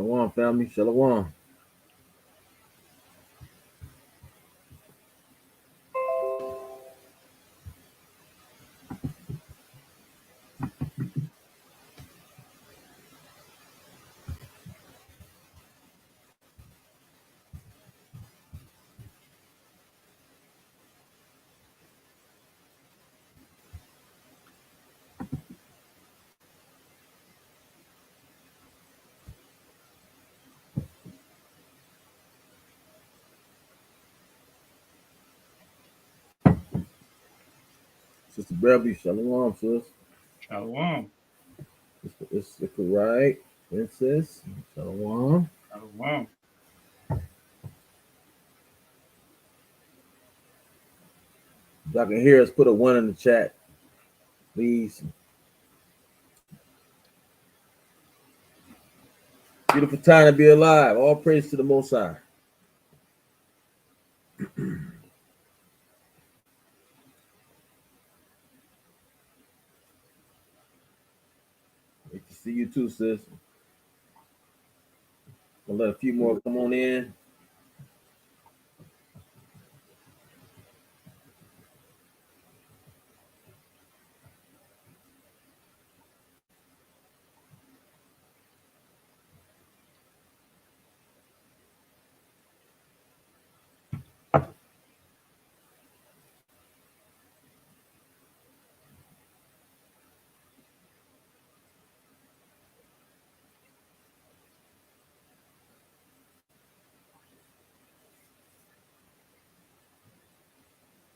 Shalom, family. Shalom. Sister Beverly, shalom, sis. Shalom. It's right. Princess, shalom. Shalom. If y'all can hear us, put a one in the chat, please. Beautiful time to be alive. All praise to the Most High. Great to see you too, sis. I'll let a few more come on in.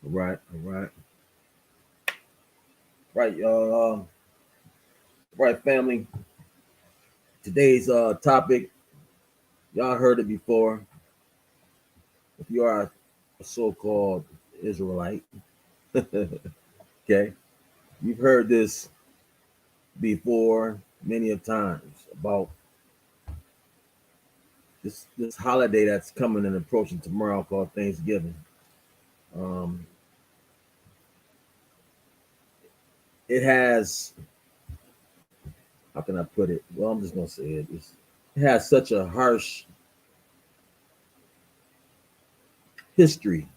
All right, all right. Right, y'all. Right, family. Today's topic, y'all heard it before. If you are a so-called Israelite, okay, you've heard this before many of times about this holiday that's coming and approaching tomorrow called Thanksgiving. Um, it has, how can I put it? Well, I'm just gonna say it has such a harsh history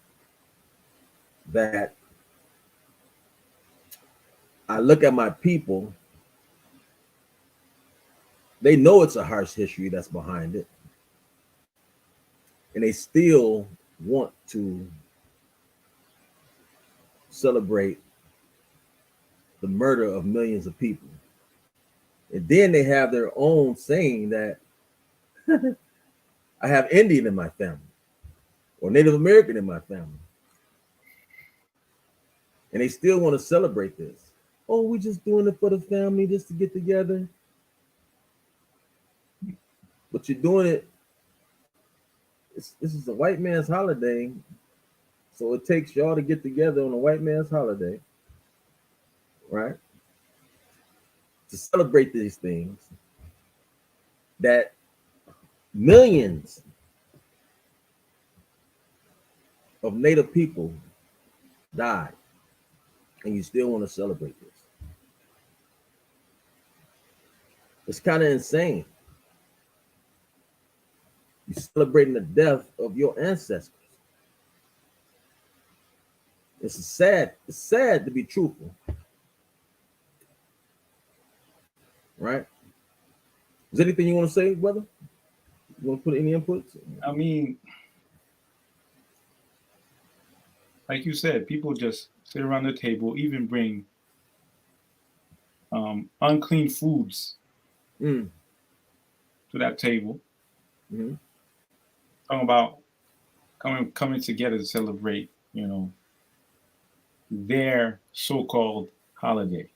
that I look at my people, they know it's a harsh history that's behind it, and they still want to celebrate the murder of millions of people. And then they have their own saying that I have Indian in my family or Native American in my family. And they still want to celebrate this. Oh, we're just doing it for the family just to get together. But you're doing it, this is a white man's holiday. So it takes y'all to get together on a white man's holiday, right? To celebrate these things that millions of Native people died, and you still want to celebrate this. It's kind of insane. You're celebrating the death of your ancestors. It's sad to be truthful, right? Is there anything you want to say, brother? You want to put any inputs? I mean, like you said, people just sit around the table, even bring unclean foods Mm. to that table. Mm-hmm. Talking about coming together to celebrate, their so-called holiday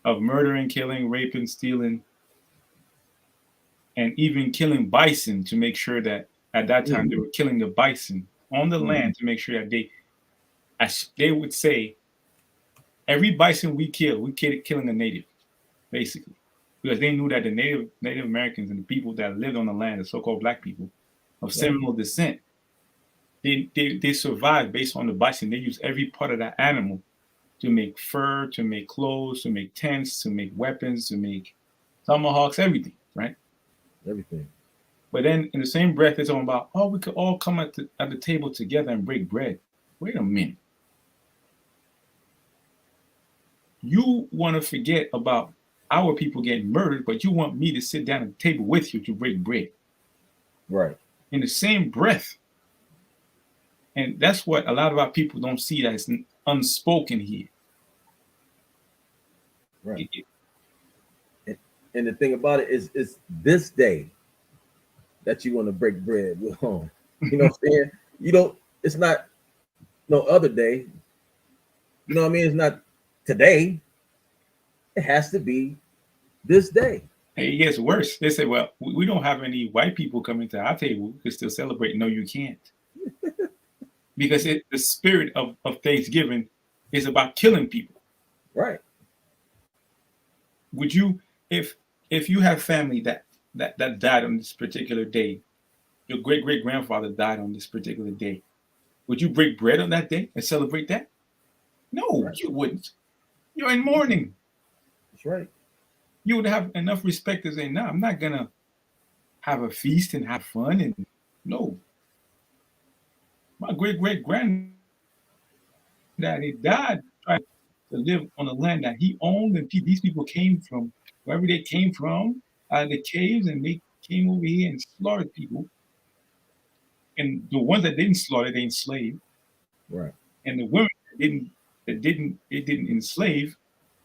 of murdering, killing, raping, stealing, and even killing bison to make sure that at that time they were killing the bison on the land to make sure that they would say every bison we kill, killing a native, basically, because they knew that the Native Americans and the people that lived on the land, the so-called black people of Seminole descent, they survived based on the bison. They use every part of that animal to make fur, to make clothes, to make tents, to make weapons, to make tomahawks, everything. right? Everything. But then in the same breath, it's talking about, oh, we could all come at the table together and break bread. Wait a minute. You want to forget about our people getting murdered, but you want me to sit down at the table with you to break bread. Right. In the same breath. And that's what a lot of our people don't see, that it's unspoken here. Right. And the thing about it is, it's this day that you want to break bread with home. You know what I'm saying? You don't, it's not no other day. You know what I mean? It's not today. It has to be this day. And it gets worse. They say, well, we don't have any white people coming to our table. We can still celebrate. No, you can't. Because the spirit of Thanksgiving is about killing people. Right. Would you, if you have family that died on this particular day, your great grandfather died on this particular day, would you break bread on that day and celebrate that? No, Right. You wouldn't. You're in mourning. That's right. You would have enough respect to say, no, I'm not gonna have a feast and have fun. And no, my great granddaddy died trying to live on the land that he owned, and these people came from wherever they came from, out of the caves, and they came over here and slaughtered people. And the ones that didn't slaughter, they enslaved. Right. And the women that didn't enslave,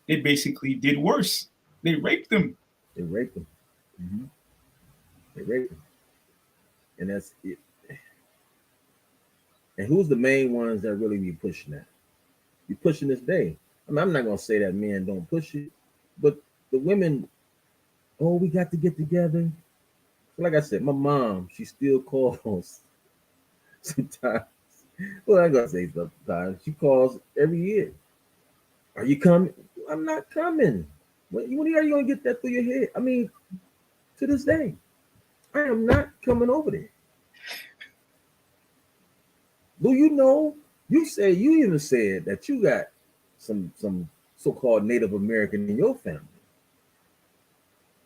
they basically did worse. They raped them. They raped them. Mm-hmm. They raped them. And that's it. And who's the main ones that really be pushing that? Be pushing this day. I mean, I'm not gonna say that men don't push it, but the women, oh, we got to get together. Like I said, my mom, she still calls sometimes. Well, I'm gonna say sometimes. She calls every year. Are you coming? I'm not coming. When are you gonna get that through your head? I mean, to this day, I am not coming over there. Do you know? You even said that you got some so-called Native American in your family,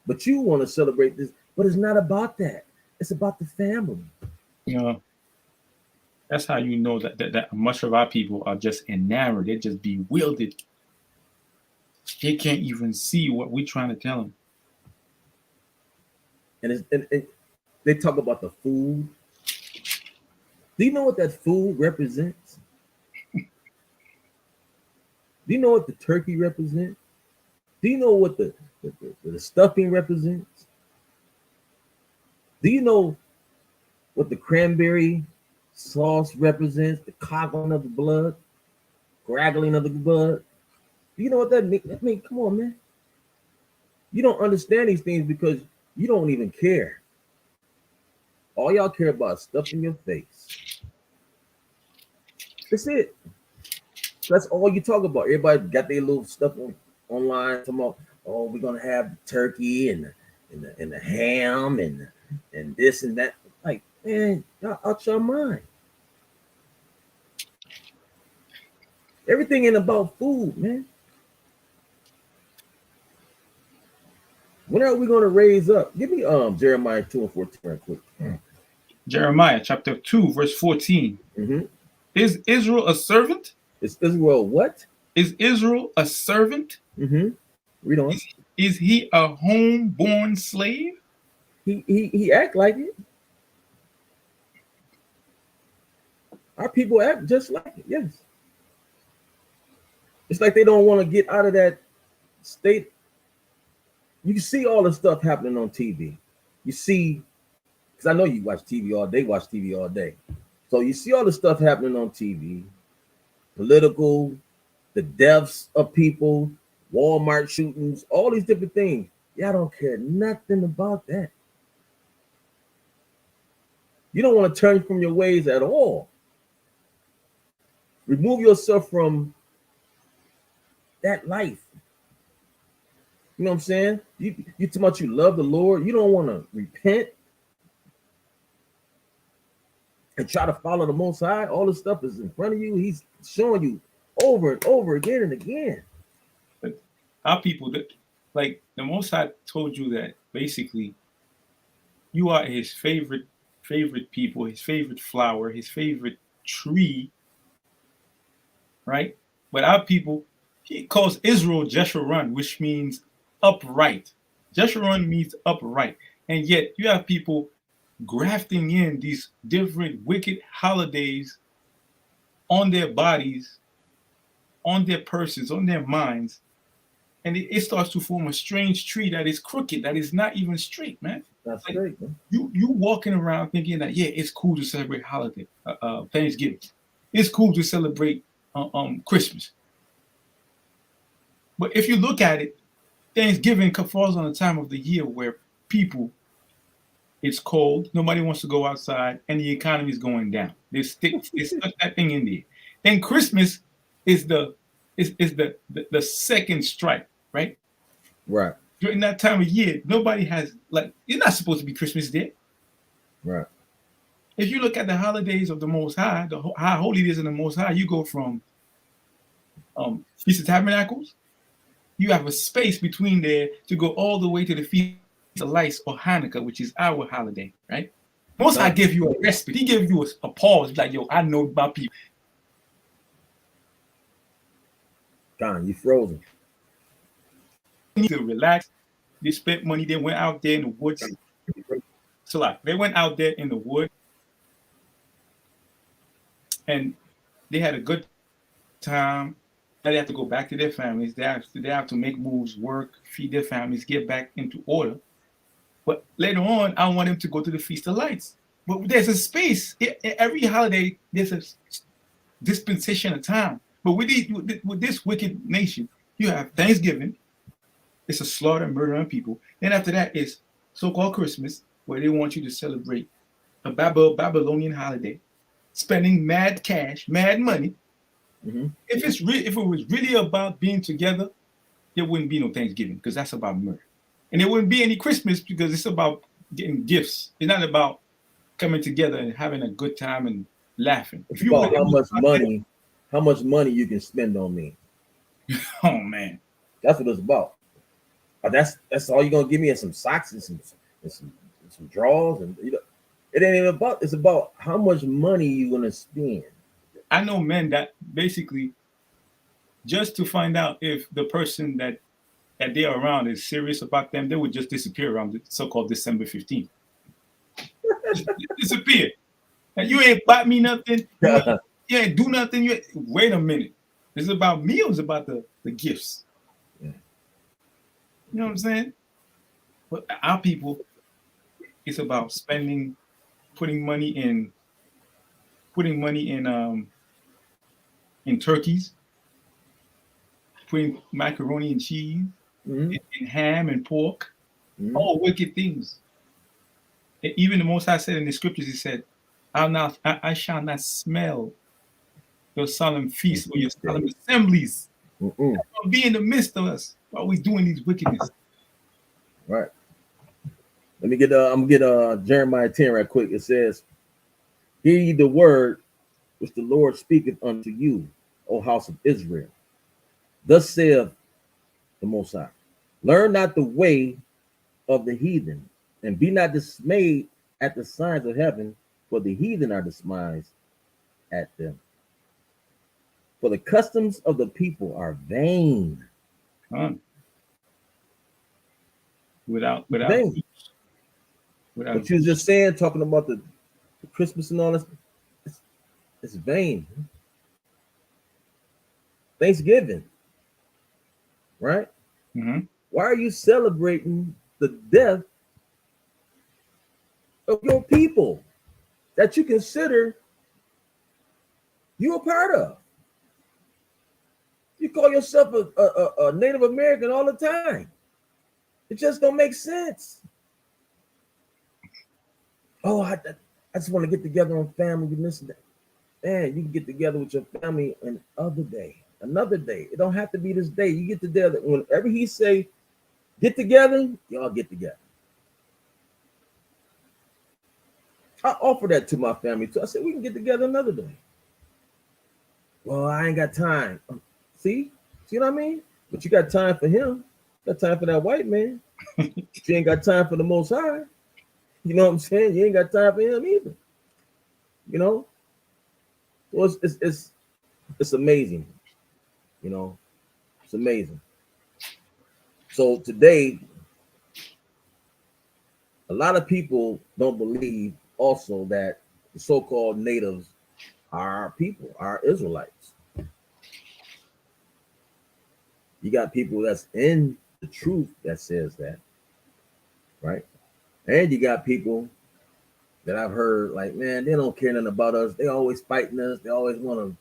but you want to celebrate this. But it's not about that. It's about the family. You know, that's how you know that much of our people are just enamored. They're just bewildered. They can't even see what we're trying to tell them. And they talk about the food. Do you know what that food represents? Do you know what the turkey represents? Do you know what the stuffing represents? Do you know what the cranberry sauce represents? The coggling of the blood, graggling of the blood. Do you know what that means? I mean, come on, man. You don't understand these things because you don't even care. All y'all care about is stuffing your face. That's it. That's all you talk about. Everybody got their little stuff online. Talking about, oh, we're gonna have the turkey and the ham and this and that. Like, man, y'all out your mind. Everything ain't about food, man. When are we gonna raise up? Give me Jeremiah 2:14 right quick. Jeremiah chapter 2, verse 14. Mm-hmm. Is Israel a servant? Is Israel what? Is Israel a servant? Mm-hmm. Read on. Is he a home-born slave? He act like it. Our people act just like it. Yes. It's like they don't want to get out of that state. You see all the stuff happening on TV. You see, because I know you watch TV all day, watch TV all day. So you see all the stuff happening on TV, political, the deaths of people, Walmart shootings, all these different things. Y'all don't care nothing about that. You don't want to turn from your ways at all. Remove yourself from that life. You know what I'm saying? You talking about you love the Lord. You don't want to repent and try to follow the Most High. All this stuff is in front of you. He's showing you over and over again and again. But our people, like the Most High told you that basically you are his favorite people, his favorite flower, his favorite tree, right? But our people, he calls Israel Jeshurun, which means upright. Jeshurun means upright. And yet you have people grafting in these different wicked holidays on their bodies, on their persons, on their minds. And it starts to form a strange tree that is crooked, that is not even straight, man. That's Like, great, man. you walking around thinking that, yeah, it's cool to celebrate holiday, Thanksgiving. It's cool to celebrate Christmas. But if you look at it, Thanksgiving falls on a time of the year where people, it's cold, nobody wants to go outside, and the economy is going down. They stuck that thing in there. Then Christmas is the second strike, right? Right. During that time of year, nobody has, like, you're not supposed to be Christmas Day. Right. If you look at the holidays of the Most High, the high holy days of the Most High, you go from Feast of Tabernacles. You have a space between there to go all the way to the Feast of Lights or Hanukkah, which is our holiday, right? Most High give you a respite. He give you a pause, like, yo, I know my people. Gone, you frozen. You need to relax. They spent money. They went out there in the woods. So like, they went out there in the wood, and they had a good time. Now they have to go back to their families. They have to make moves, work, feed their families, get back into order. But later on, I want them to go to the Feast of Lights. But there's a space. Every holiday, there's a dispensation of time. But with this wicked nation, you have Thanksgiving. It's a slaughter, murder on people. Then after that is so-called Christmas, where they want you to celebrate a Babylonian holiday, spending mad cash, mad money. Mm-hmm. If it was really about being together, there wouldn't be no Thanksgiving, because that's about murder. And there wouldn't be any Christmas, because it's about getting gifts. It's not about coming together and having a good time and laughing. It's about how much money you can spend on me. Oh man, that's what it's about. That's all you're gonna give me is some socks and some drawers, and it ain't even about. It's about how much money you're gonna spend. I know men that basically, just to find out if the person that they're around is serious about them, they would just disappear around the so-called December 15th. Disappear. And you ain't bought me nothing. You ain't do nothing. Wait a minute. Is it about me or is it about the gifts? Yeah. You know what I'm saying? But our people, it's about spending, putting money in turkeys, putting macaroni and cheese, and ham and pork, all wicked things. And even the Most High said in the scriptures, he said, I shall not smell your solemn feasts or your solemn assemblies. Be in the midst of us while we doing these wickedness. Right. Let me I'm gonna get Jeremiah 10 right quick. It says, hear ye the word which the Lord speaketh unto you, O house of Israel. Thus saith the Most High, learn not the way of the heathen, and be not dismayed at the signs of heaven, for the heathen are despised at them. For the customs of the people are vain. Without vain. What you was just saying, talking about the Christmas and all this, it's vain. Thanksgiving, right? Mm-hmm. Why are you celebrating the death of your people that you consider you a part of? You call yourself a Native American all the time. It just don't make sense. Oh, I just want to get together on family. You miss that. Man, you can get together with your family another day. It don't have to be this day. You get together whenever he say, get together, y'all get together. I offer that to my family too. I said, we can get together another day. Well, I ain't got time. See what I mean? But you got time for him. Got time for that white man. But you ain't got time for the Most High. You know what I'm saying? You ain't got time for him either. You know, so it's amazing. You know, it's amazing. So today, a lot of people don't believe also that the so-called natives are our people, our Israelites. You got people that's in the truth that says that, right? And you got people that I've heard like, man, they don't care nothing about us. They always fighting us. They always want to,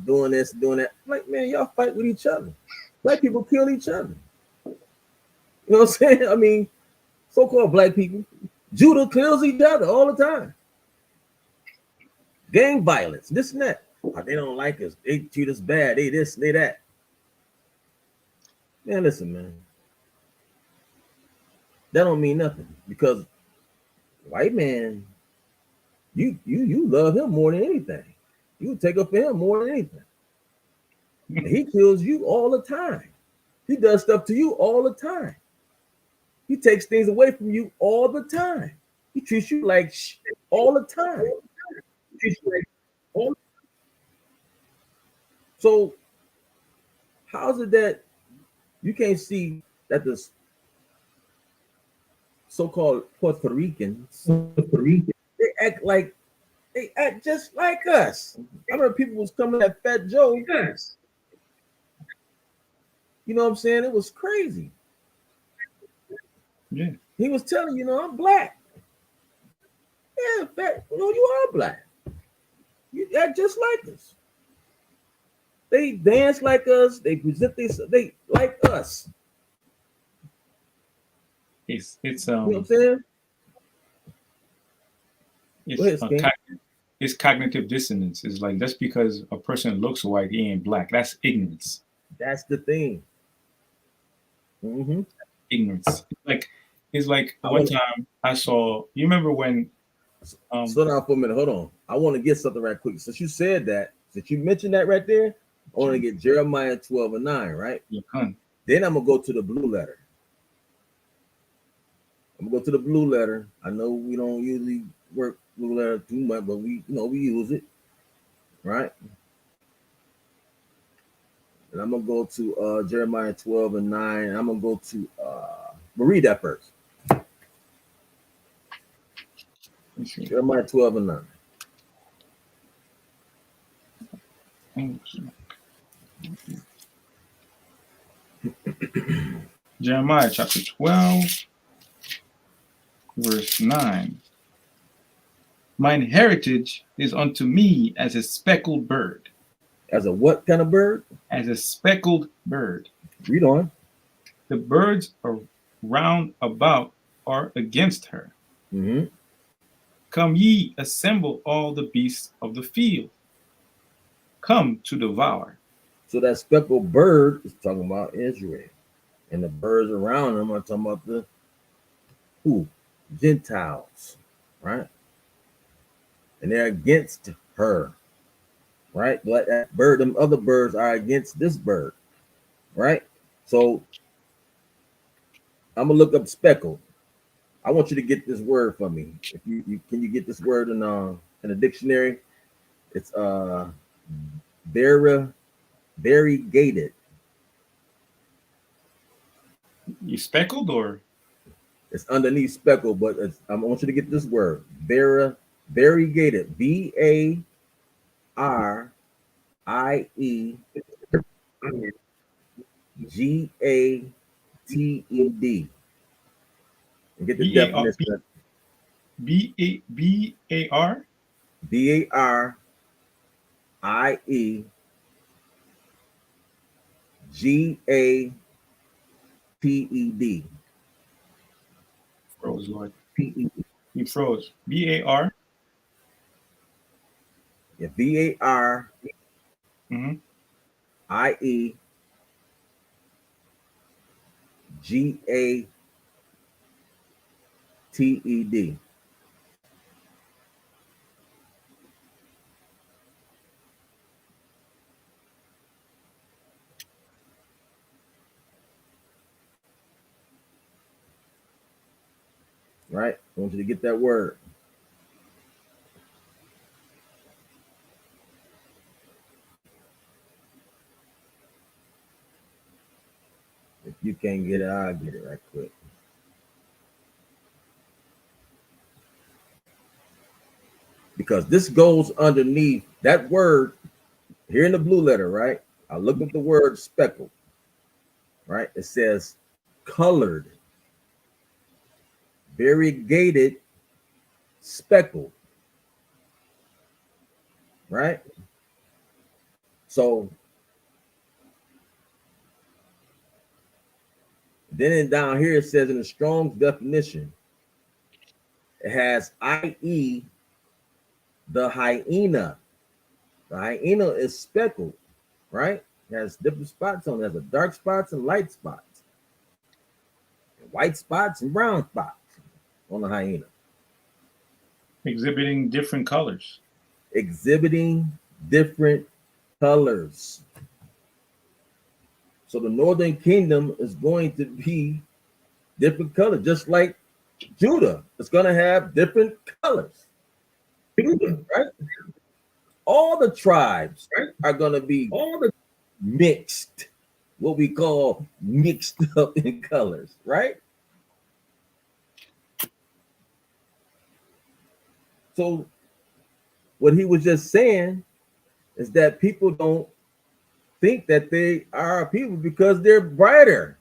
doing this, doing that. Like, man, y'all fight with each other. Black people kill each other. You know what I'm saying? I mean, so-called black people, Judah kills each other all the time. Gang violence, this and that. Oh, they don't like us. They treat us bad. They this, they that. Man, listen, man. That don't mean nothing because white man, you love him more than anything. You take up for him more than anything. And he kills you all the time. He does stuff to you all the time. He takes things away from you all the time. He treats you like all the time. He treats you like all. So how is it that you can't see that the so-called Puerto Ricans, they act just like us. I remember people was coming at Fat Joe. Yes. You know what I'm saying? It was crazy. Yeah. He was telling I'm black. Yeah, Fat, you are black. You act just like us. They dance like us. They present they like us. It's You know what I'm saying? it's cognitive dissonance. It's like just because a person looks white, he ain't black. That's ignorance. That's the thing. Mm-hmm. Ignorance. It's like one time I saw. You remember when? Slow down for a minute. Hold on. I want to get something right quick. Since you said that, since you mentioned that right there, I want to get Jeremiah 12:9, right? Yeah, then I'm gonna go to the blue letter. I'm gonna go to the blue letter. I know we don't usually work blue letter too much, but we use it, right? And I'm gonna go to Jeremiah 12:9. I'm gonna go to we'll read that first. Jeremiah 12:9. Jeremiah chapter 12, verse 9. Mine heritage is unto me as a speckled bird. As a what kind of bird? As a speckled bird. Read on. The birds are round about are against her. Mm-hmm. Come ye, assemble all the beasts of the field. Come to devour. So that speckled bird is talking about Israel. And the birds around them are talking about the Gentiles, right? And they're against her, right? But that bird, them other birds are against this bird, right? So I'm gonna look up speckled. I want you to get this word for me. If you can you get this word in the dictionary? It's variegated. You speckled or? It's underneath speckled, but I want you to get this word. Variegated. VARIEGATED. And get the definition. BAR? VARIEGATED. Froze, Lord. You froze. BAR? Yeah, VAR. Mm-hmm. IEGATED. right? I want you to get that word. If you can't get it, I'll get it right quick. Because this goes underneath that word here in the blue letter, right? I look at the word speckled, right? It says colored, variegated, speckled, right? So then down here it says in the Strong's definition, it has i.e. the hyena. The hyena is speckled, right? It has different spots on it. It has a dark spots and light spots, and white spots and brown spots on the hyena. Exhibiting different colors. Exhibiting different colors. So the northern kingdom is going to be different colors, just like Judah. It's going to have different colors, right? All the tribes are going to be mixed, what we call mixed up in colors, right? So what he was just saying is that people don't think that they are people because they're brighter.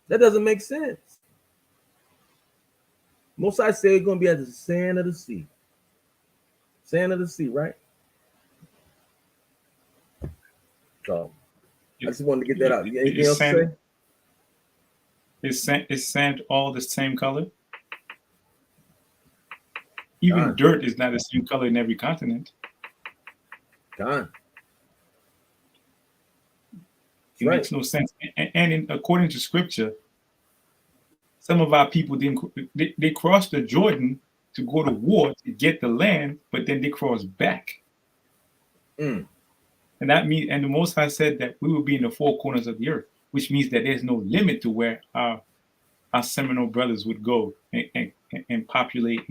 That doesn't make sense. Most I say it's going to be as the sand of the sea. Sand of the sea, right? So I just wanted to get that out. Anything else to say? Is sand all the same color? Even dirt is not the same color in every continent. It makes no sense. And according to scripture, some of our people they crossed the Jordan to go to war to get the land, but then they crossed back. And that means, and the Most High said that we will be in the four corners of the earth, which means that there's no limit to where our Seminole brothers would go and populate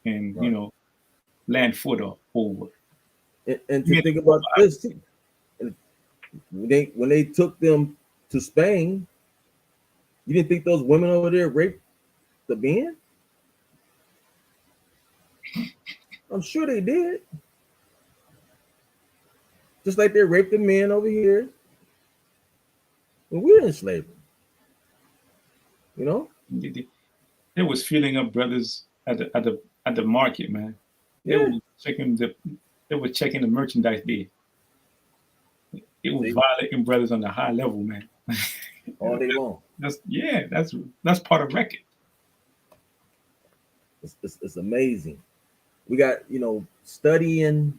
and right. Land foot over. And to think about this, when they took them to Spain, you didn't think those women over there raped the men? I'm sure they did. Just like they raped the men over here when we were in slavery. They was filling up brothers at the market, man. They were checking the merchandise there. It was violating brothers on the high level, man. All day long. That's part of record. It's amazing. We got studying,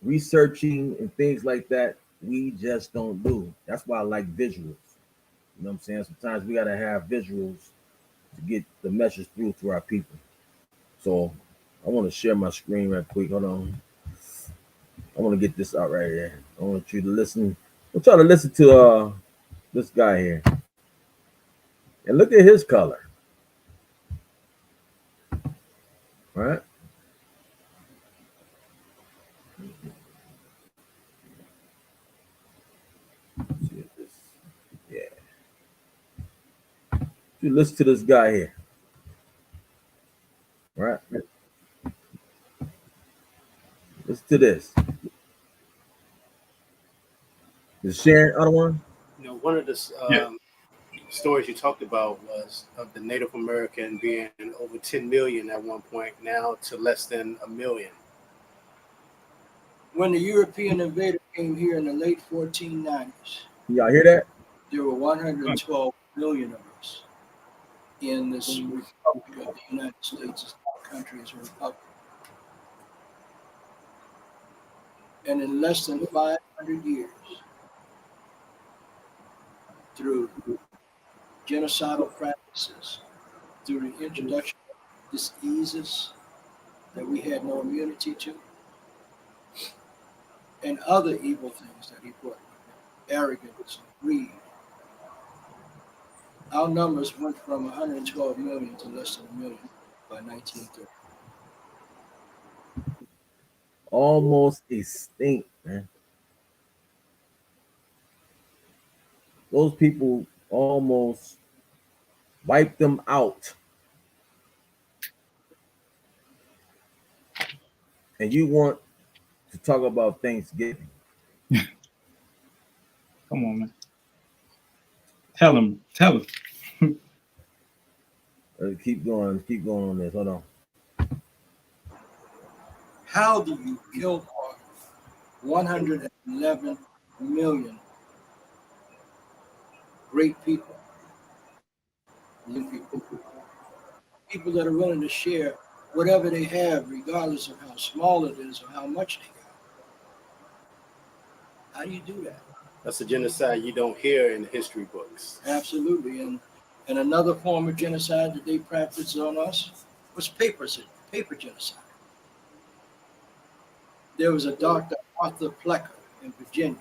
researching, and things like that. We just don't do. That's why I like visuals. You know what I'm saying? Sometimes we gotta have visuals to get the message through to our people. So I want to share my screen right quick. Hold on. I want to get this out right here. I want you to listen. We'll try to listen to this guy here. And look at his color. All right. Yeah. You listen to this guy here. All right. Listen to this. Is Sharon other one? One of the stories you talked about was of the Native American being over 10 million at one point, now to less than 1 million. When the European invader came here in the late 1490s, y'all hear that? There were 112 million of us in this Republic of the United States country as a republic. And in less than 500 years, through genocidal practices, through the introduction of diseases that we had no immunity to, and other evil things that he brought, arrogance, greed. Our numbers went from 112 million to less than a million by 1930. Almost extinct, man. Those people almost wiped them out. And you want to talk about Thanksgiving? Come on, man. Tell him. Keep going on this. Hold on. How do you kill off 111 million great people, young people that are willing to share whatever they have, regardless of how small it is or how much they got? How do you do that? That's a genocide you don't hear in the history books. Absolutely. And another form of genocide that they practiced on us was paper genocide. There was a Dr. Arthur Plecker in Virginia,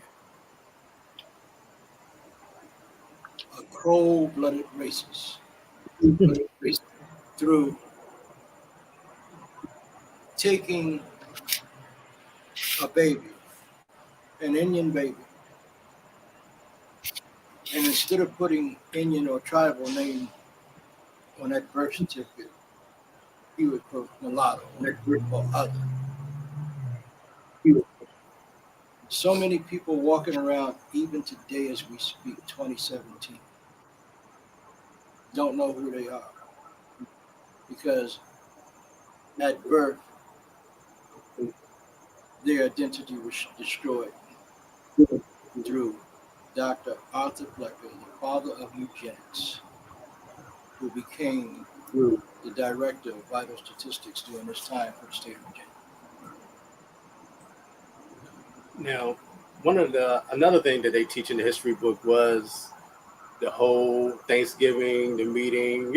a cold-blooded racist, through taking a baby, an Indian baby, and instead of putting Indian or tribal name on that birth certificate, he would put mulatto or other. So many people walking around, even today as we speak, 2017, don't know who they are, because at birth, their identity was destroyed through Dr. Arthur Plecker, the father of eugenics, who became the director of vital statistics during this time for the state of Virginia. Now, another thing that they teach in the history book was the whole Thanksgiving, the meeting.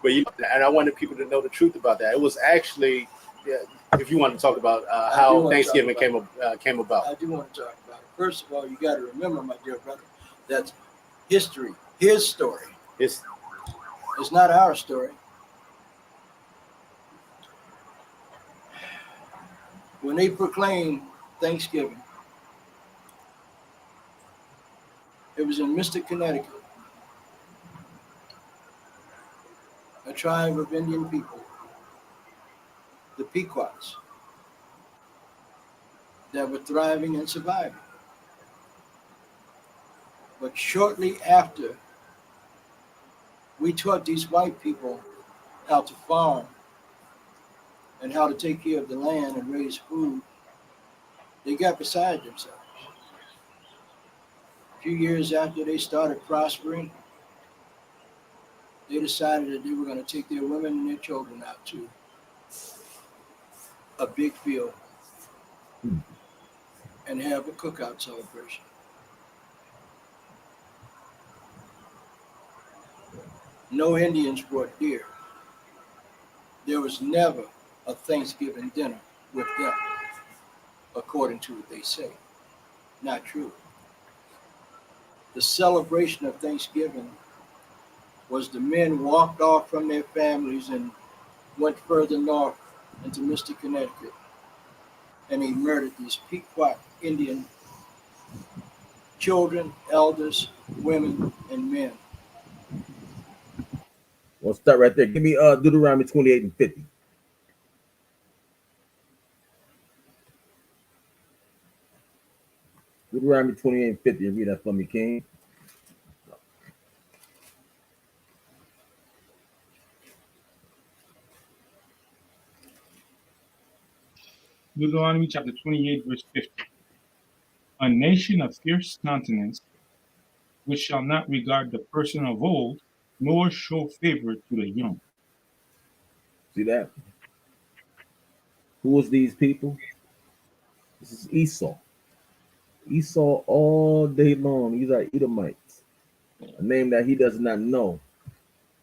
But and I wanted people to know the truth about that. It was actually, if you want to talk about how Thanksgiving came about. I do want to talk about it. First of all, you got to remember, my dear brother, that's history, his story. It's not our story. When they proclaimed Thanksgiving, it was in Mystic, Connecticut, a tribe of Indian people, the Pequots, that were thriving and surviving. But shortly after, we taught these white people how to farm and how to take care of the land and raise food. They got beside themselves. A few years after they started prospering, they decided that they were going to take their women and their children out to a big field and have a cookout celebration. No Indians brought deer. There was never a Thanksgiving dinner with them, according to what they say. Not true. The celebration of Thanksgiving was the men walked off from their families and went further north into Mystic, Connecticut, and they murdered these Pequot Indian children, elders, women, and men. We'll start right there. Give me Deuteronomy 28 and 50. Deuteronomy 28 and 50. Read that for me, King. Deuteronomy chapter 28, verse 50. A nation of fierce countenance, which shall not regard the person of old, nor show favor to the young. See that? Who was these people? This is Esau. Esau all day long. These are Edomites. A name that he does not know.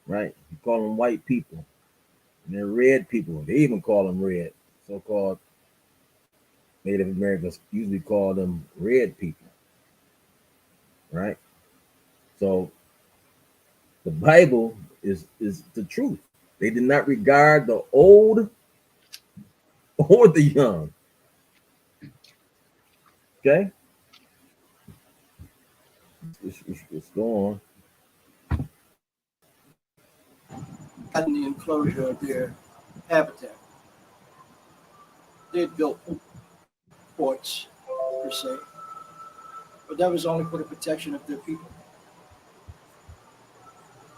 Right? You call them white people. And they're red people. They even call them red. So-called Native Americans usually call them red people, right? So the Bible is the truth. They did not regard the old or the young. Okay, let's go on. In the enclosure of their habitat. They had built forts, per se, but that was only for the protection of their people.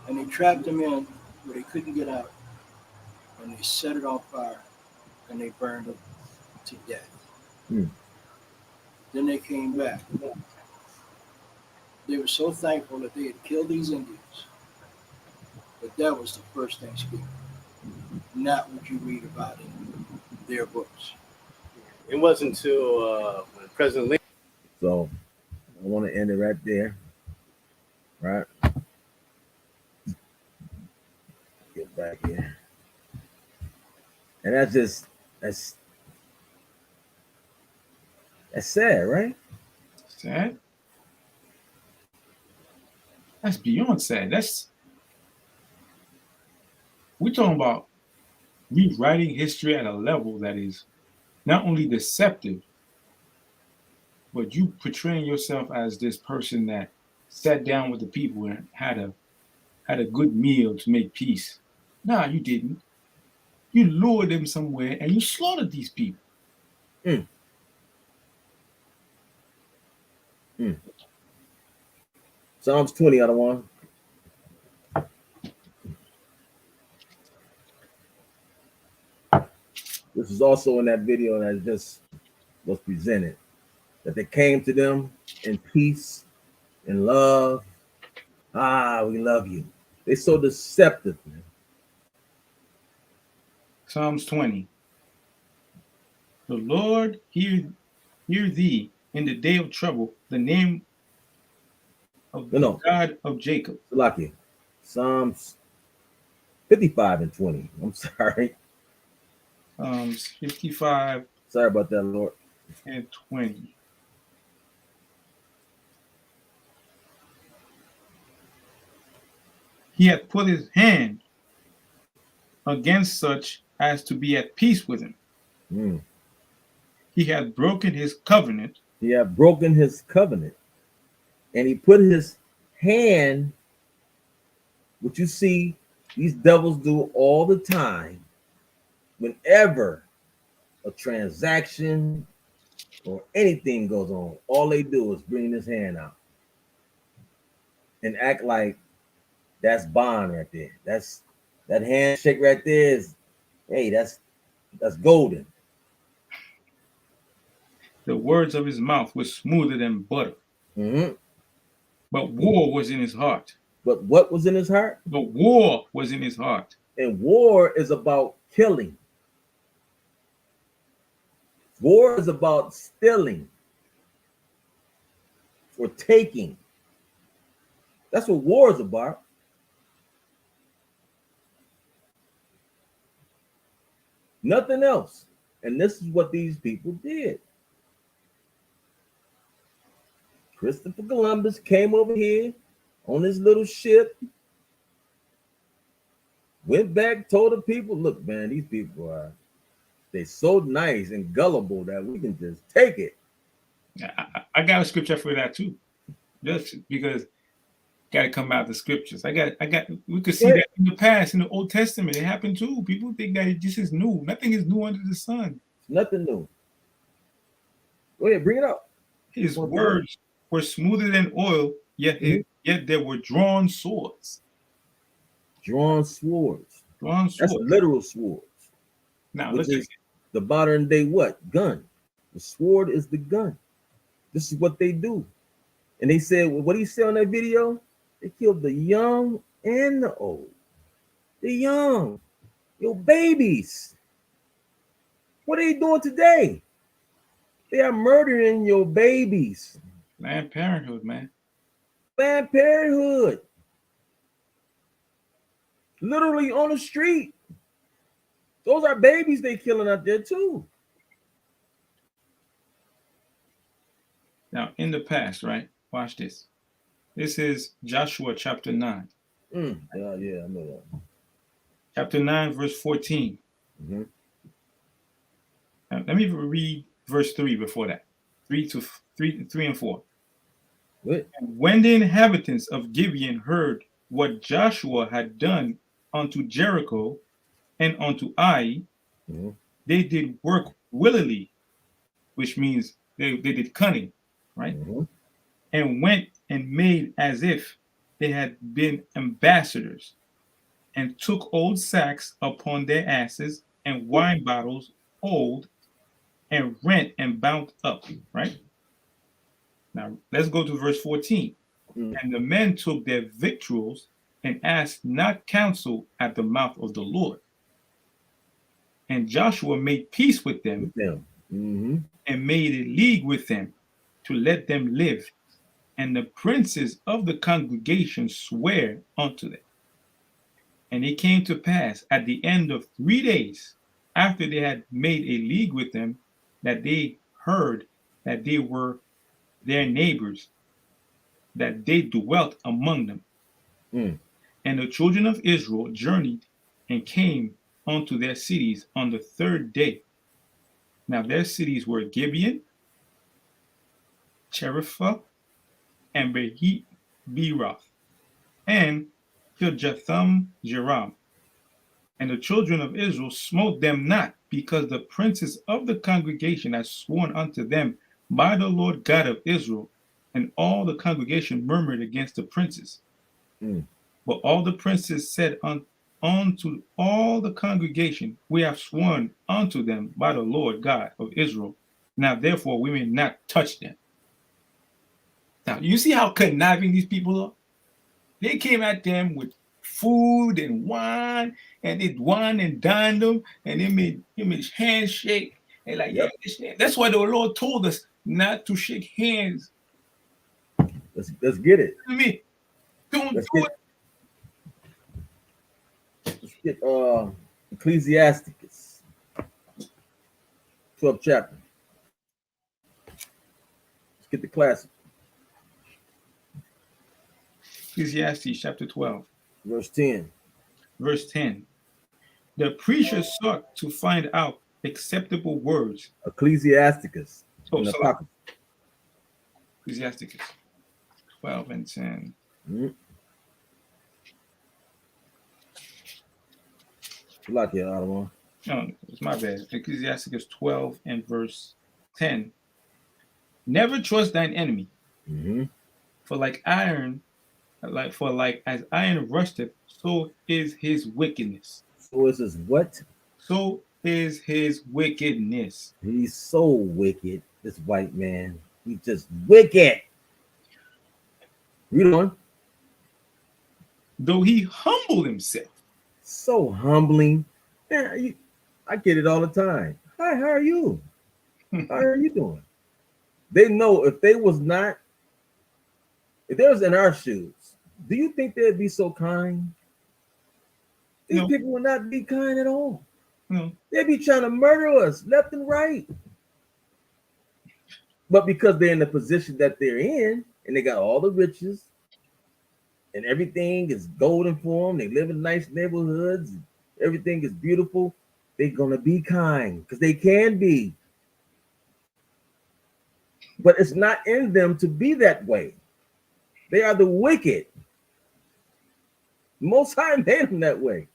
And they trapped them in where they couldn't get out, and they set it on fire, and they burned them to death. Hmm. Then they came back. They were so thankful that they had killed these Indians, but that was the first Thanksgiving, not what you read about in their books. It wasn't until when President Lincoln. So I want to end it right there, right? Get back here, and that's sad, right? Sad. That's beyond sad. We're talking about rewriting history at a level that is not only deceptive, but you portraying yourself as this person that sat down with the people and had a good meal to make peace. Nah, you didn't. You lured them somewhere and you slaughtered these people. Psalms 20 out of 1. This is also in that video that just was presented. That they came to them in peace, in love. Ah, we love you. They're so deceptive, man. Psalms 20. The Lord hear thee in the day of trouble, the name of the God of Jacob. Lucky. Psalms 55 and 20. I'm sorry. 55. Sorry about that, Lord. And 20. He hath put his hand against such as to be at peace with him. He hath broken his covenant. He hath broken his covenant. And he put his hand, which you see these devils do all the time, whenever a transaction or anything goes on, all they do is bring his hand out and act like that's bond right there. That's that handshake right there is, hey, that's golden. The words of his mouth were smoother than butter. But war was in his heart. But what was in his heart? The war was in his heart. And war is about killing. War is about stealing or taking. That's what war is about. Nothing else. And this is what these people did. Christopher Columbus came over here on his little ship, went back, told the people, look, man, these people are, they're so nice and gullible that we can just take it. I got a scripture for that too. Just because got to come out the scriptures. We could see that in the past, in the Old Testament. It happened too. People think that this is new. Nothing is new under the sun. Nothing new. Go ahead, bring it up. His words were smoother than oil, yet there were drawn swords. Drawn swords. Drawn swords. That's literal swords. Now, which is the modern day what? Gun. The sword is the gun. This is what they do. And they said, what do you say on that video? They killed the young and the old. The young, your babies. What are they doing today? They are murdering your babies. Planned Parenthood, man. Planned Parenthood. Literally on the street. Those are babies they killing out there too. Now, in the past, right? Watch this. This is Joshua chapter 9. Yeah, I know that. Chapter 9, verse 14. Mhm. Now, let me read verse 3 before that. 3 and 4. What? And when the inhabitants of Gibeon heard what Joshua had done unto Jericho and unto Ai, Mhm. they did work willily, which means they did cunning, right? Mhm. And went and made as if they had been ambassadors, and took old sacks upon their asses, and wine bottles old, and rent and bound up, right? Now let's go to verse 14. Mm. And the men took their victuals and asked not counsel at the mouth of the Lord. And Joshua made peace with them With them. Mm-hmm. and made a league with them to let them live. And the princes of the congregation swear unto them. And it came to pass at the end of 3 days, after they had made a league with them, that they heard that they were their neighbors, that they dwelt among them. Mm. And the children of Israel journeyed and came unto their cities on the 3rd day. Now their cities were Gibeon, Cherepha, and Beeroth, and Kirjatham Jearim. And the children of Israel smote them not, because the princes of the congregation had sworn unto them by the Lord God of Israel. And all the congregation murmured against the princes. Mm. But all the princes said unto all the congregation, we have sworn unto them by the Lord God of Israel. Now therefore we may not touch them. Now you see how conniving these people are? They came at them with food and wine, and they wine and dined them, and they made handshake. And like, Yep. yeah, that's why the Lord told us not to shake hands. Let's get it. I mean, don't Let's do get it. let's get Ecclesiasticus 12th chapter. Let's get the classic. Ecclesiastes chapter 12, Verse 10. verse 10. The preacher sought to find out acceptable words. Ecclesiasticus. Oh, in the sorry. Apocrypha. Ecclesiastes 12 and 10. Mm. Good luck here, Ottawa. No, it's my bad. Ecclesiastes 12 and verse 10. Never trust thine enemy, Mm-hmm. for like as iron rusteth, so is his wickedness. So it says what? So is his wickedness. He's so wicked, this white man. He's just wicked. Read on. Though he humble himself. So humbling. Man, I get it all the time. Hi, how are you? How are you doing? They know if they was in our shoes, do you think they'd be so kind? These No. people would not be kind at all. No. They'd be trying to murder us left and right. But because they're in the position that they're in, and they got all the riches, and everything is golden for them, they live in nice neighborhoods, everything is beautiful, they're going to be kind because they can be. But it's not in them to be that way. They are the wicked. Most High made them that way.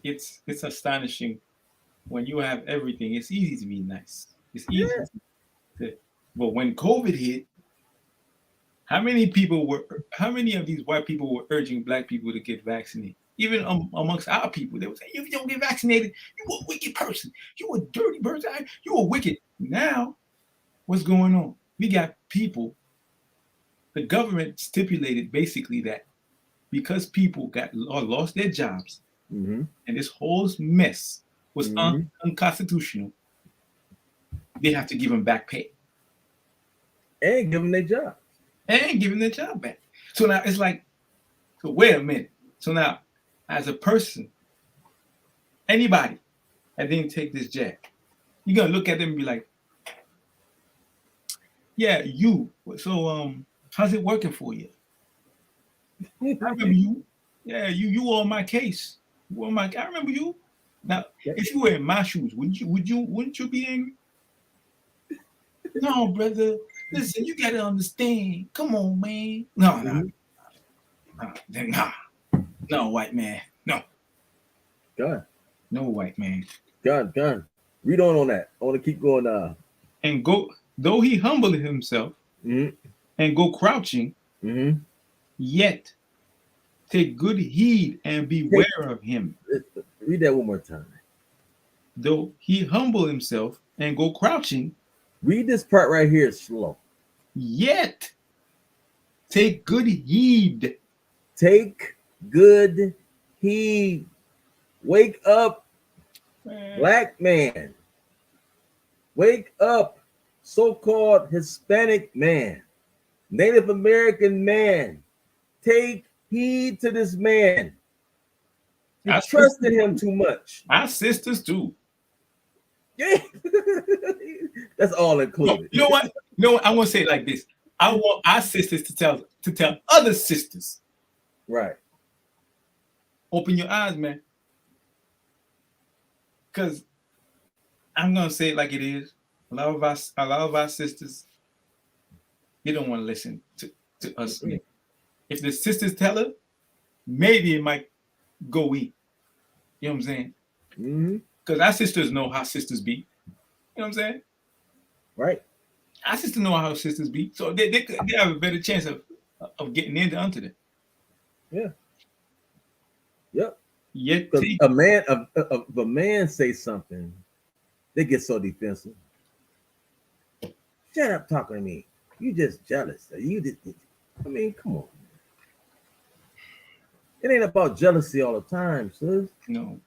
It's astonishing. When you have everything, it's easy to be nice. It's easy. Yeah. But when COVID hit, how many of these white people were urging black people to get vaccinated? Even amongst our people, they would say, if you don't get vaccinated, you a wicked person. You a dirty person. You a wicked. Now, what's going on? We got people, the government stipulated basically that because people lost their jobs, Mm-hmm. and this whole mess was Mhm. unconstitutional, they have to give them back pay. And give them their job. And give them their job back. So now it's like, so wait a minute. So now, as a person, anybody that didn't take this jab, you're going to look at them and be like, Yeah, you. So how's it working for you? I remember you. Yeah, you were on my case. You were on my I remember you. Now, if you were in my shoes, wouldn't you be angry? No, brother. Listen, you gotta understand. Come on, man. No, no, white man. No, God, no white man. God. Read on that. I want to keep going. And go though he humbled himself Mm-hmm. and go crouching, Mm-hmm. yet take good heed and beware of him. Read that one more time. Though he humble himself and go crouching, Read this part right here slow. yet take good heed. Take good heed. Wake up, black man. Wake up, so-called Hispanic man, Native American man. Take heed to this man. You Our trusted him too much. Our sisters too. Yeah. That's all No, included. you know what? No, I want to say it like this. I want our sisters to tell other sisters. Right. Open your eyes, man. Because I'm gonna say it like it is. A lot of our sisters, they don't want to listen to us. Mm-hmm. If the sisters tell her, maybe it might go eat. You know what I'm saying? Mm-hmm. Because our sisters know how sisters be. You know what I'm saying? Right. Our sisters know how sisters be. So they have a better chance of getting onto them. Yeah. Yep. Yet Because a man say something, they get so defensive. Shut up talking to me. You just jealous. I mean, come on. It ain't about jealousy all the time, sis. No.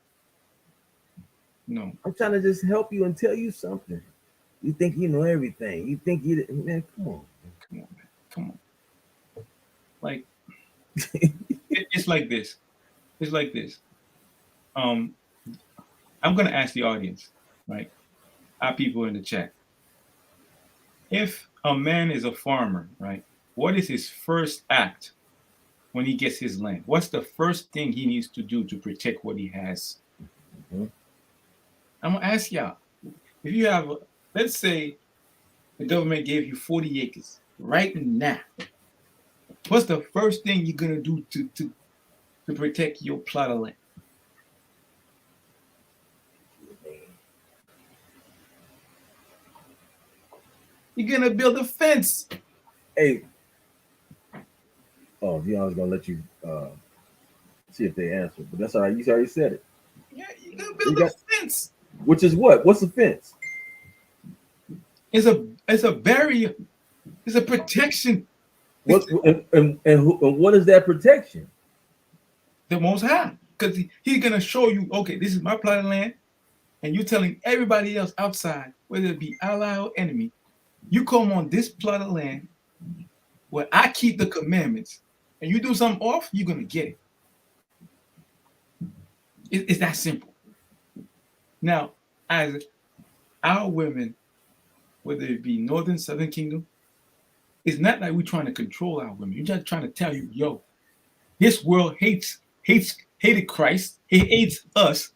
I'm trying to just help you and tell you something. You think you know everything. You think man, come on. Come on. Like it's like this. It's like this. I'm gonna ask the audience, right? Our people in the chat. If a man is a farmer, right, what is his first act when he gets his land? What's the first thing he needs to do to protect what he has? Mm-hmm. I'm gonna ask y'all. If you have, let's say, the government gave you 40 acres right now, what's the first thing you're gonna do to protect your plot of land? You're gonna build a fence. Hey. Oh, Dion's gonna let you see if they answer, but that's all right. You already said it. Yeah, you're gonna build a fence. Which is what? What's the fence? It's a barrier. It's a protection. What and what is that protection? The Most High, because he's gonna show you. Okay, this is my plot of land, and you're telling everybody else outside, whether it be ally or enemy, you come on this plot of land where I keep the commandments, and you do something off, you're gonna get it. It's that simple. Now, as our women, whether it be Northern, Southern Kingdom, it's not like we're trying to control our women. You're just trying to tell you, yo, this world hated Christ. He hates us,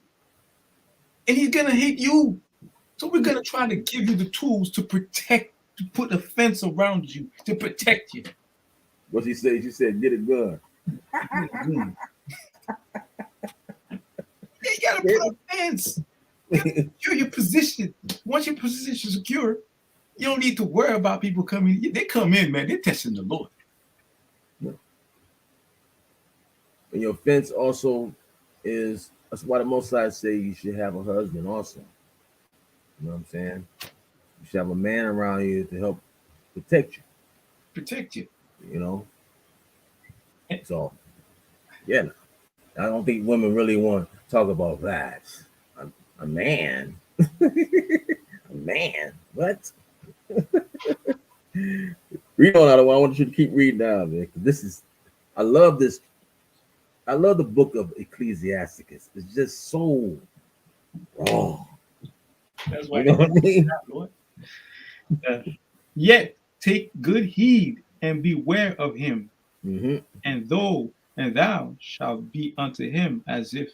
and he's gonna hate you. So we're gonna try to give you the tools to protect, to put a fence around you to protect you. What she said? She said, "Get it done." You gotta put a fence. You gotta secure your position. Once your position is secure, you don't need to worry about people coming. They come in, man. They're testing the Lord. And your fence also is, that's why the Most High say you should have a husband also. You know what I'm saying? You should have a man around you to help protect you. Protect you. You know? So, yeah. I don't think women really want to talk about that. A man? A man? What? Read on out. I want you to keep reading now, man. This is, I love this. I love the book of Ecclesiasticus. It's just so raw. That's why. You know what I mean? Lord. Yet Take good heed and beware of him, Mm-hmm. and thou shalt be unto him as if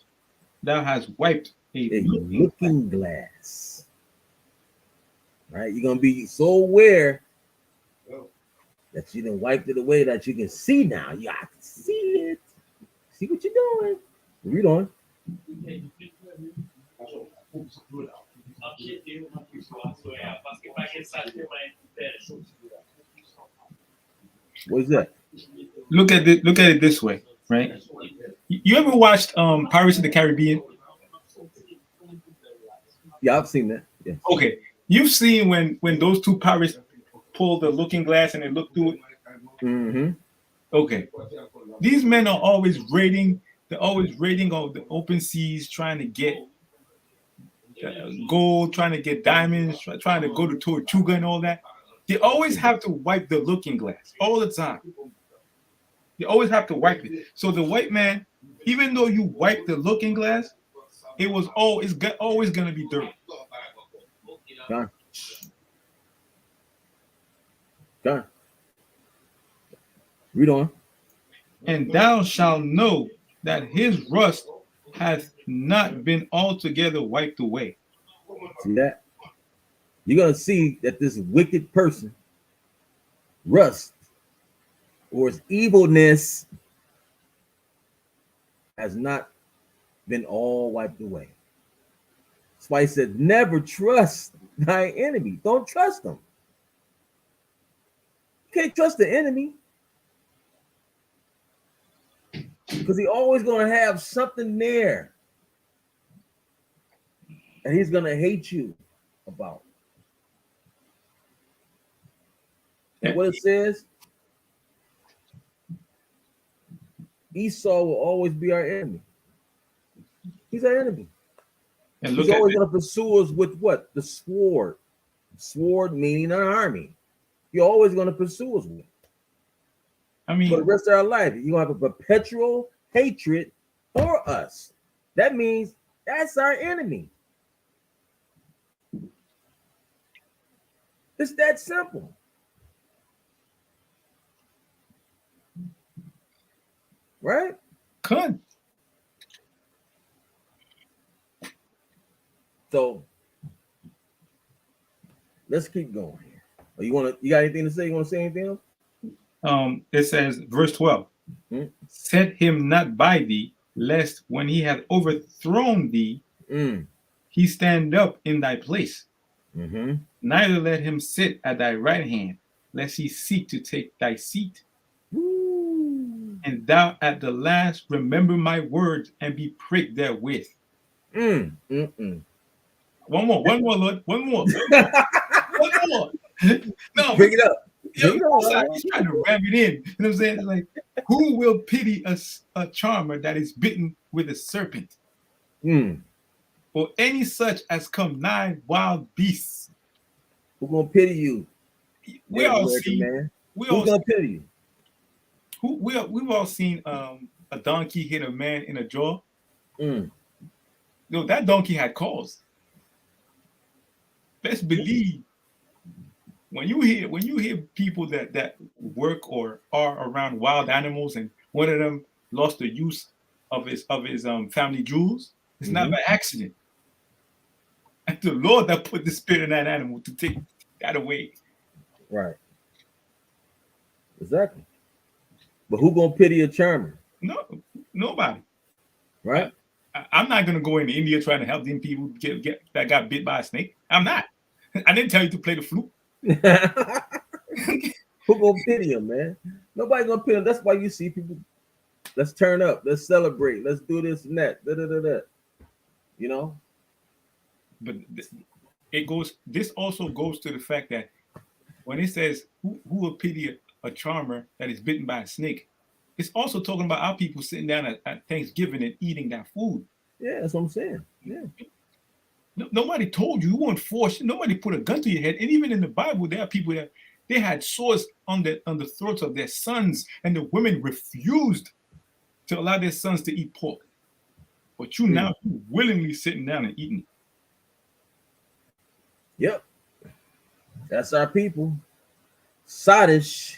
thou hast wiped a A looking. looking glass. Right? You're gonna be so aware that you done wiped it away that you can see now. You got to see it. See what you're doing. Read on. What is that? Look at it this way, right? You ever watched Pirates of the Caribbean? Yeah, I've seen that. Yeah. Okay, you've seen when those two pirates pull the looking glass and they look through it. Mm-hmm. Okay, these men are always raiding. They're always raiding on the open seas, trying to get gold, trying to get diamonds, trying to go to Tortuga and all that. They always have to wipe the looking glass all the time. They always have to wipe it. So the white man, even though you wipe the looking glass, it was always going to be dirty. Done. Done. Read on. And thou shalt know that his rust hath not been altogether wiped away. See that? You're gonna see that this wicked person, rust, or his evilness, has not been all wiped away. That's why he said, never trust thy enemy. Don't trust them. You can't trust the enemy. Because he's always going to have something there. And he's going to hate you about. And what it says, Esau will always be our enemy. He's our enemy. And He's always going to pursue us with what? The sword. Sword meaning an army. You're always going to pursue us with it. I mean, For the rest of our life, you're going to have a perpetual hatred for us. That means that's our enemy. It's that simple. Right? Could. So let's keep going here. You got anything to say? You want to say anything else? It says, verse 12, set him not by thee, lest when he hath overthrown thee, he stand up in thy place. Neither let him sit at thy right hand, lest he seek to take thy seat. And thou at the last remember my words and be pricked therewith. One more, Lord. One more. One more. No, Bring it up. He's trying to ram it in. You know what I'm saying? It's like, who will pity a charmer that is bitten with a serpent? Or any such as come nigh wild beasts? Who's gonna pity you? We all seen. Man. Who's gonna pity you? We've all seen a donkey hit a man in a jaw. No, that donkey had cause. Best believe when you hear people that work or are around wild animals, and one of them lost the use of his family jewels, it's not by accident. And the Lord that put the spirit in that animal to take that away. Right. Exactly. But who gonna pity a charmer? No, nobody. Right. I'm not gonna go into India trying to help them people get that got bit by a snake. I'm not. I didn't tell you to play the flute. Who gonna pity him, man? Nobody gonna pity him. That's why you see people. Let's turn up. Let's celebrate. Let's do this and that. You know. But this also goes to the fact that when it says who will pity a charmer that is bitten by a snake, it's also talking about our people sitting down at Thanksgiving and eating that food. Yeah, that's what I'm saying. Yeah. Nobody told you weren't forced. Nobody put a gun to your head. And even in the Bible, there are people that they had swords on the throats of their sons, and the women refused to allow their sons to eat pork. But you now willingly sitting down and eating it. Yep. That's our people. Sadish,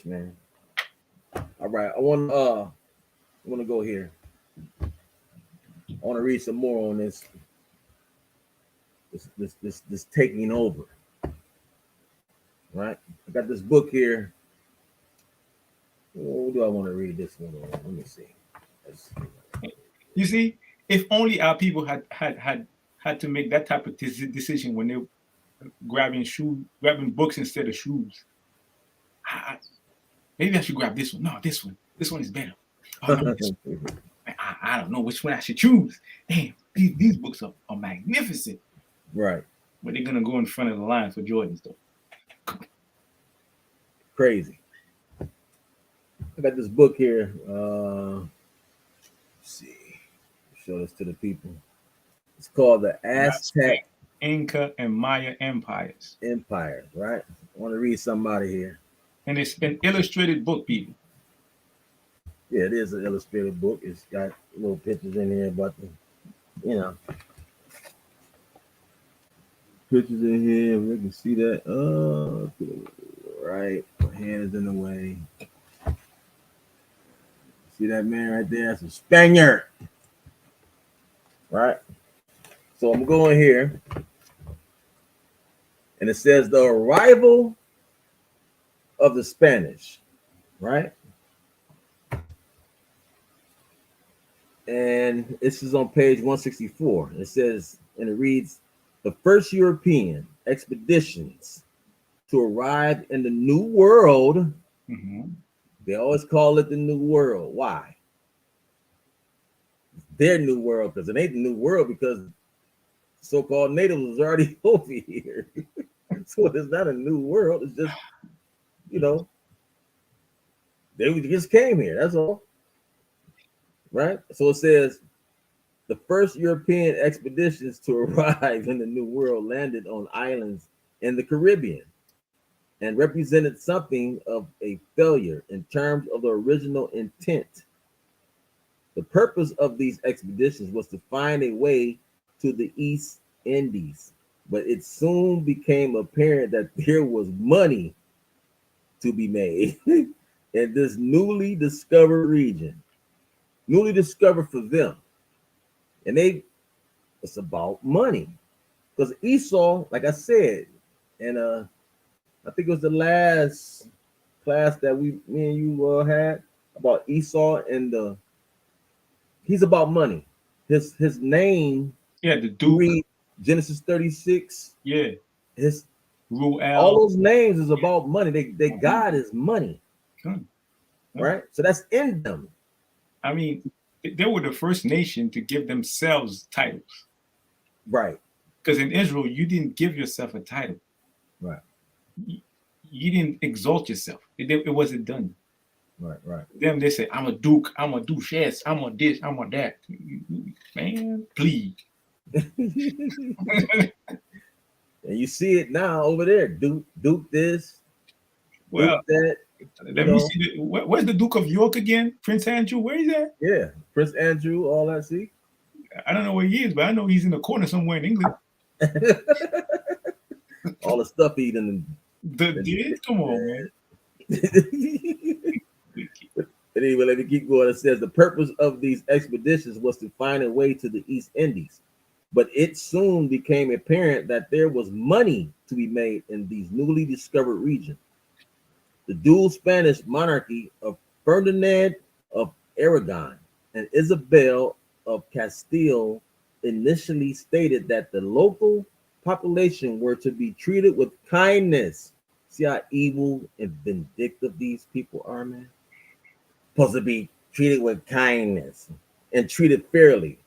man. All right, I want to go here. I want to read some more on this taking over. Right? I got this book here. Oh, do I want to read this one? Let me see. You see, if only our people had to make that type of decision when they're grabbing books instead of shoes. Maybe I should grab this one. No, this one. This one is better. Oh, no, I don't know which one I should choose. Damn, these books are magnificent. Right. But they're gonna go in front of the line for Jordans though. Crazy. I got this book here. Let's see. Show this to the people. It's called the Aztec, Inca, and Maya Empires. Empires, right? I want to read somebody here. And it's an illustrated book, people. Yeah, it is an illustrated book. It's got little pictures in here, but pictures in here. We can see that. Right. My hand is in the way. See that man right there? That's a Spaniard. Right. So I'm going here. And it says the arrival of the Spanish. Right. And this is on page 164. It says, and it reads, the first European expeditions to arrive in the New World. Mm-hmm. They always call it the New World. Why? It's their New World, because it ain't the New World because so-called natives was already over here. So it's not a new world. It's just, they just came here. That's all. Right? So it says the first European expeditions to arrive in the New World landed on islands in the Caribbean and represented something of a failure in terms of the original intent. The purpose of these expeditions was to find a way to the East Indies, but it soon became apparent that there was money to be made in this newly discovered region. Newly discovered for them. And it's about money. Because Esau, like I said, and I think it was the last class that me and you had about Esau and he's about money. His name, the Duke. Read Genesis 36. Yeah. His Ruel. all those names is about money. They God is money. Right? So that's in them. I mean, they were the first nation to give themselves titles. Right. Because in Israel, you didn't give yourself a title. Right. You didn't exalt yourself. It wasn't done. Right. Them, they say, I'm a duke, I'm a duchess, I'm a this, I'm a that. Man, please. And you see it now over there. Duke this. Well, Duke that. Let me see. Where's the Duke of York again? Prince Andrew? Where is that? Yeah, Prince Andrew, all that. See, I don't know where he is, but I know he's in the corner somewhere in England. all the stuff eating. Come on, man. Anyway, let me keep going. It says the purpose of these expeditions was to find a way to the East Indies, but it soon became apparent that there was money to be made in these newly discovered regions. The dual Spanish monarchy of Ferdinand of Aragon and Isabel of Castile initially stated that the local population were to be treated with kindness. See how evil and vindictive these people are, man? Supposed to be treated with kindness and treated fairly.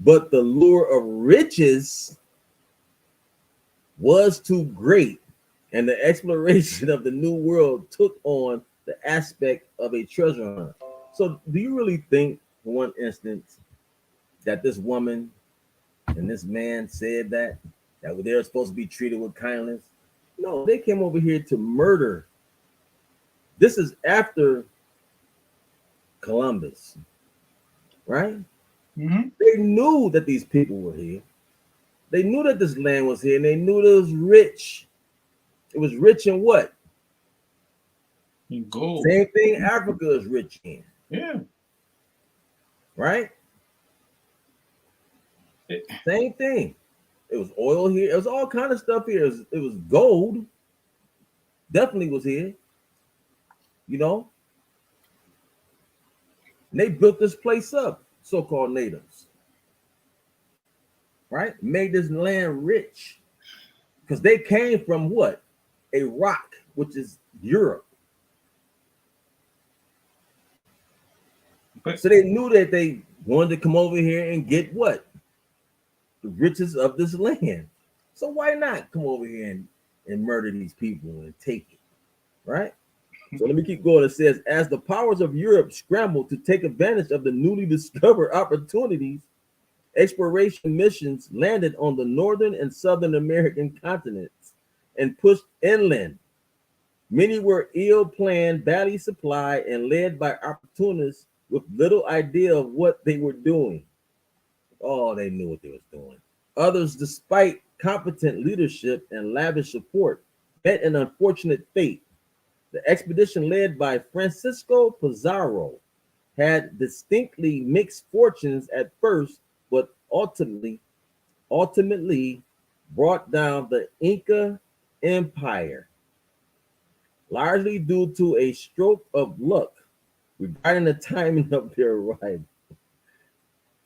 But the lure of riches was too great, and the exploration of the New World took on the aspect of a treasure hunt. So do you really think, for one instance, that this woman and this man said that they're supposed to be treated with kindness? No, they came over here to murder. This is after Columbus, right? Mm-hmm. They knew that these people were here. They knew that this land was here, and they knew it was rich. It was rich in what? In gold. Same thing Africa is rich in, Yeah. right? It- Same thing. It was oil here. It was all kind of stuff here. It was gold. Definitely was here. You know? And they built this place up, so-called natives. Right? Made this land rich. Because they came from what? A rock, which is Europe. But So they knew that they wanted to come over here and get what? The riches of this land. So why not come over here and murder these people and take it? Right? So let me keep going. It says, as the powers of Europe scrambled to take advantage of the newly discovered opportunities, exploration missions landed on the northern and southern American continents and pushed inland. Many were ill-planned, badly supplied, and led by opportunists with little idea of what they were doing. Oh, they knew what they was doing. Others, despite competent leadership and lavish support, met an unfortunate fate. The expedition led by Francisco Pizarro had distinctly mixed fortunes at first, but ultimately brought down the Inca Empire, largely due to a stroke of luck regarding the timing of their arrival.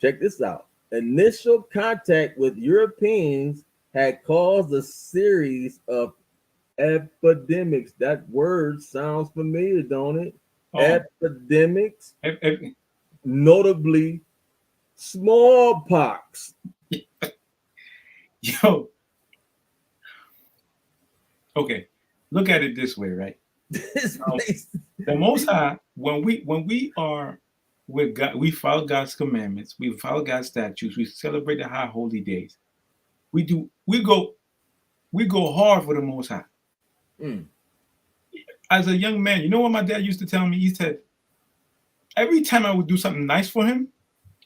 Check this out. Initial contact with Europeans had caused a series of epidemics. That word sounds familiar, don't it? oh, Epidemics, ev- ev- notably smallpox. yo, okay. Look at it this way, right? This Um, place- The Most High, when we are with God, we follow God's commandments, we follow God's statutes, we celebrate the high holy days. We go hard for the Most High. Mm. As a young man, you know what my dad used to tell me? He said, every time I would do something nice for him,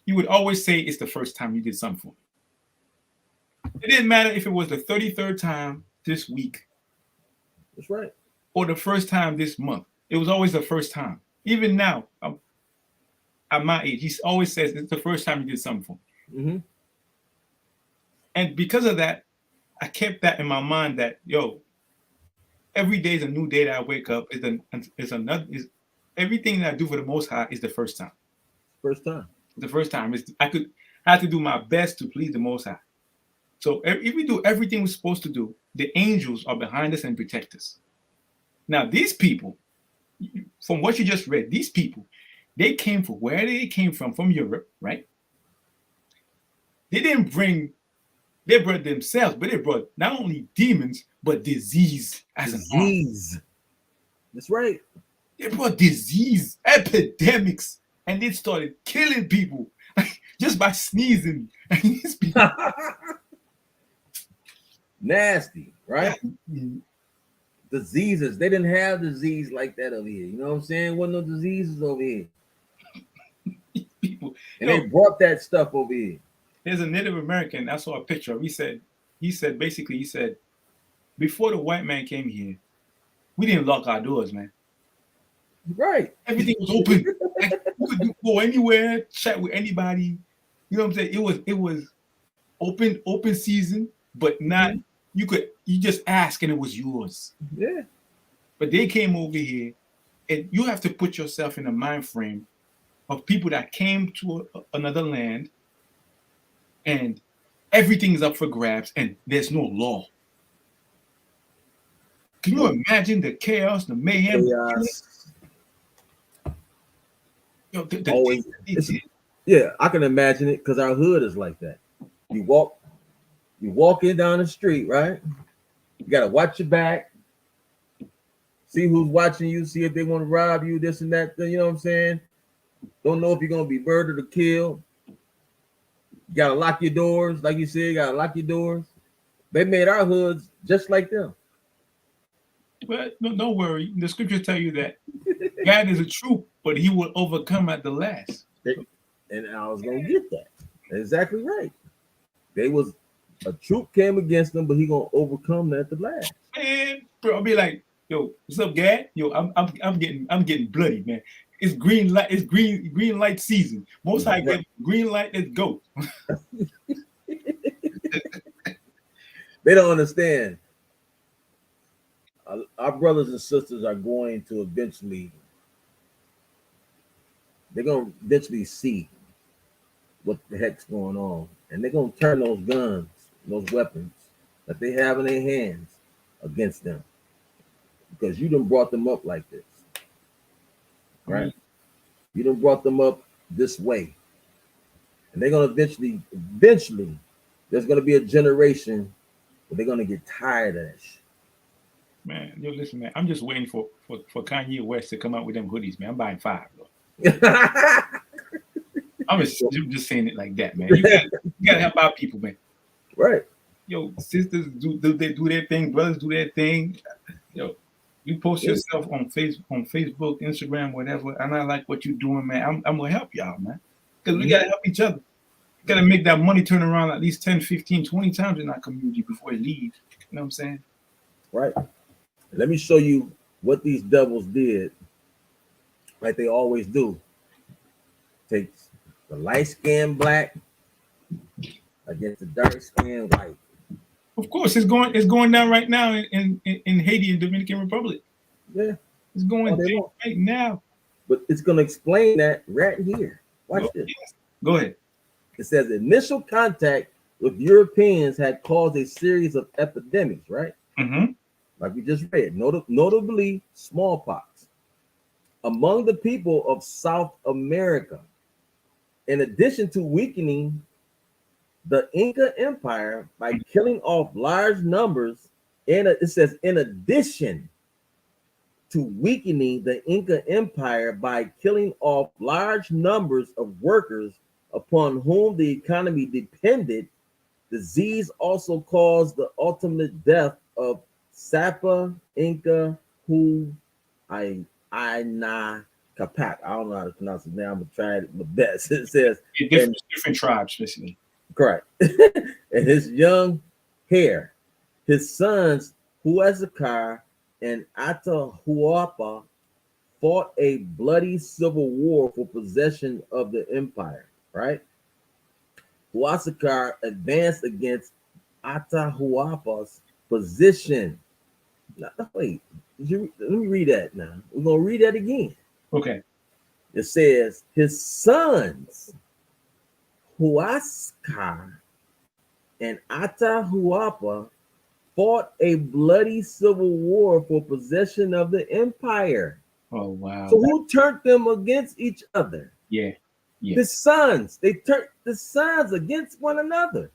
he would always say, it's the first time you did something for me. It didn't matter if it was the 33rd time this week That's right. or the first time this month. It was always the first time. Even now, at my age, he always says, it's the first time you did something for me. Mm-hmm. And because of that, I kept that in my mind that, yo, every day is a new day that I wake up. Is everything that I do for the Most High is the first time. First time. The first time is I had to do my best to please the Most High. So if we do everything we're supposed to do, the angels are behind us and protect us. Now these people, from what you just read, these people, they came from where they came from Europe, right? They brought themselves, but they brought not only demons but disease as an arm. Disease. That's right. They brought disease, epidemics, and they started killing people just by sneezing. And these people, Nasty, right? mm, Diseases. They didn't have disease like that over here. You know what I'm saying? Wasn't no diseases over here. people. And Yo, they brought that stuff over here. there's a Native American I saw a picture of. He said before the white man came here, we didn't lock our doors, man. Right. Everything was open. Like, you could go anywhere, chat with anybody. You know what I'm saying? It was open season, but not you just ask and it was yours. Yeah. But they came over here, and you have to put yourself in a mind frame of people that came to another land, and everything is up for grabs, and there's no law. Can you imagine the chaos, the mayhem? Chaos. Yo, the Always. things that they did. Yeah, I can imagine it because our hood is like that. You walk in down the street, right? You gotta watch your back, see who's watching you, see if they want to rob you, this and that. You know what I'm saying? Don't know if you're gonna be murdered or killed. You gotta lock your doors, like you said. You gotta lock your doors. They made our hoods just like them. But no, don't worry. The scriptures tell you that God is a troop, but he will overcome at the last. And I was gonna get that. Exactly right. They was A troop came against him, but he gonna overcome that at the last. Man, bro, I'll be like, yo, what's up, Gad? Yo, I'm getting bloody, man. It's green light. It's green light season. Most High get green light. Let's go. They don't understand. Our brothers and sisters are going to eventually. They're gonna eventually see what the heck's going on, and they're gonna turn those guns, those weapons that they have in their hands against them, because you done brought them up like this, right? You done brought them up this way, and they're gonna eventually, there's gonna be a generation where they're gonna get tired of that shit. Man, yo, listen, man. I'm just waiting for Kanye West to come out with them hoodies, man. I'm buying 5, bro. I'm just saying it like that, man. You gotta help out people, man. Right. Yo, sisters do their thing, brothers do their thing. Yo, you post yourself on Facebook, Instagram, whatever, and I like what you're doing, man. I'm gonna help y'all, man. Because we gotta help each other. We gotta make that money turn around at least 10, 15, 20 times in our community before it leaves. You know what I'm saying? Right. Let me show you what these devils did, like they always do. Takes the light-skinned black against the dark-skinned white. Of course, it's going down right now in Haiti and Dominican Republic. Yeah, it's going down right now. But it's going to explain that right here. Watch this. Yes. Go ahead. It says initial contact with Europeans had caused a series of epidemics, right? Mm-hmm. Like we just read, notably smallpox among the people of South America. In addition to weakening the Inca Empire by killing off large numbers, it says in addition to weakening the Inca Empire by killing off large numbers of workers upon whom the economy depended, disease also caused the ultimate death of Sapa Inca Huayna Capac. I don't know how to pronounce it now. I'm gonna try it the best. It says different tribes, listening. Correct. And his young heir, his sons Huascar and Atahualpa fought a bloody civil war for possession of the empire. Right. Huascar advanced against Atahualpa's position. Now, wait, let me read that now. We're gonna read that again. Okay. It says his sons, Huascar and Atahualpa, fought a bloody civil war for possession of the empire. Oh wow! So who turned them against each other? Yeah. The sons. They turned the sons against one another.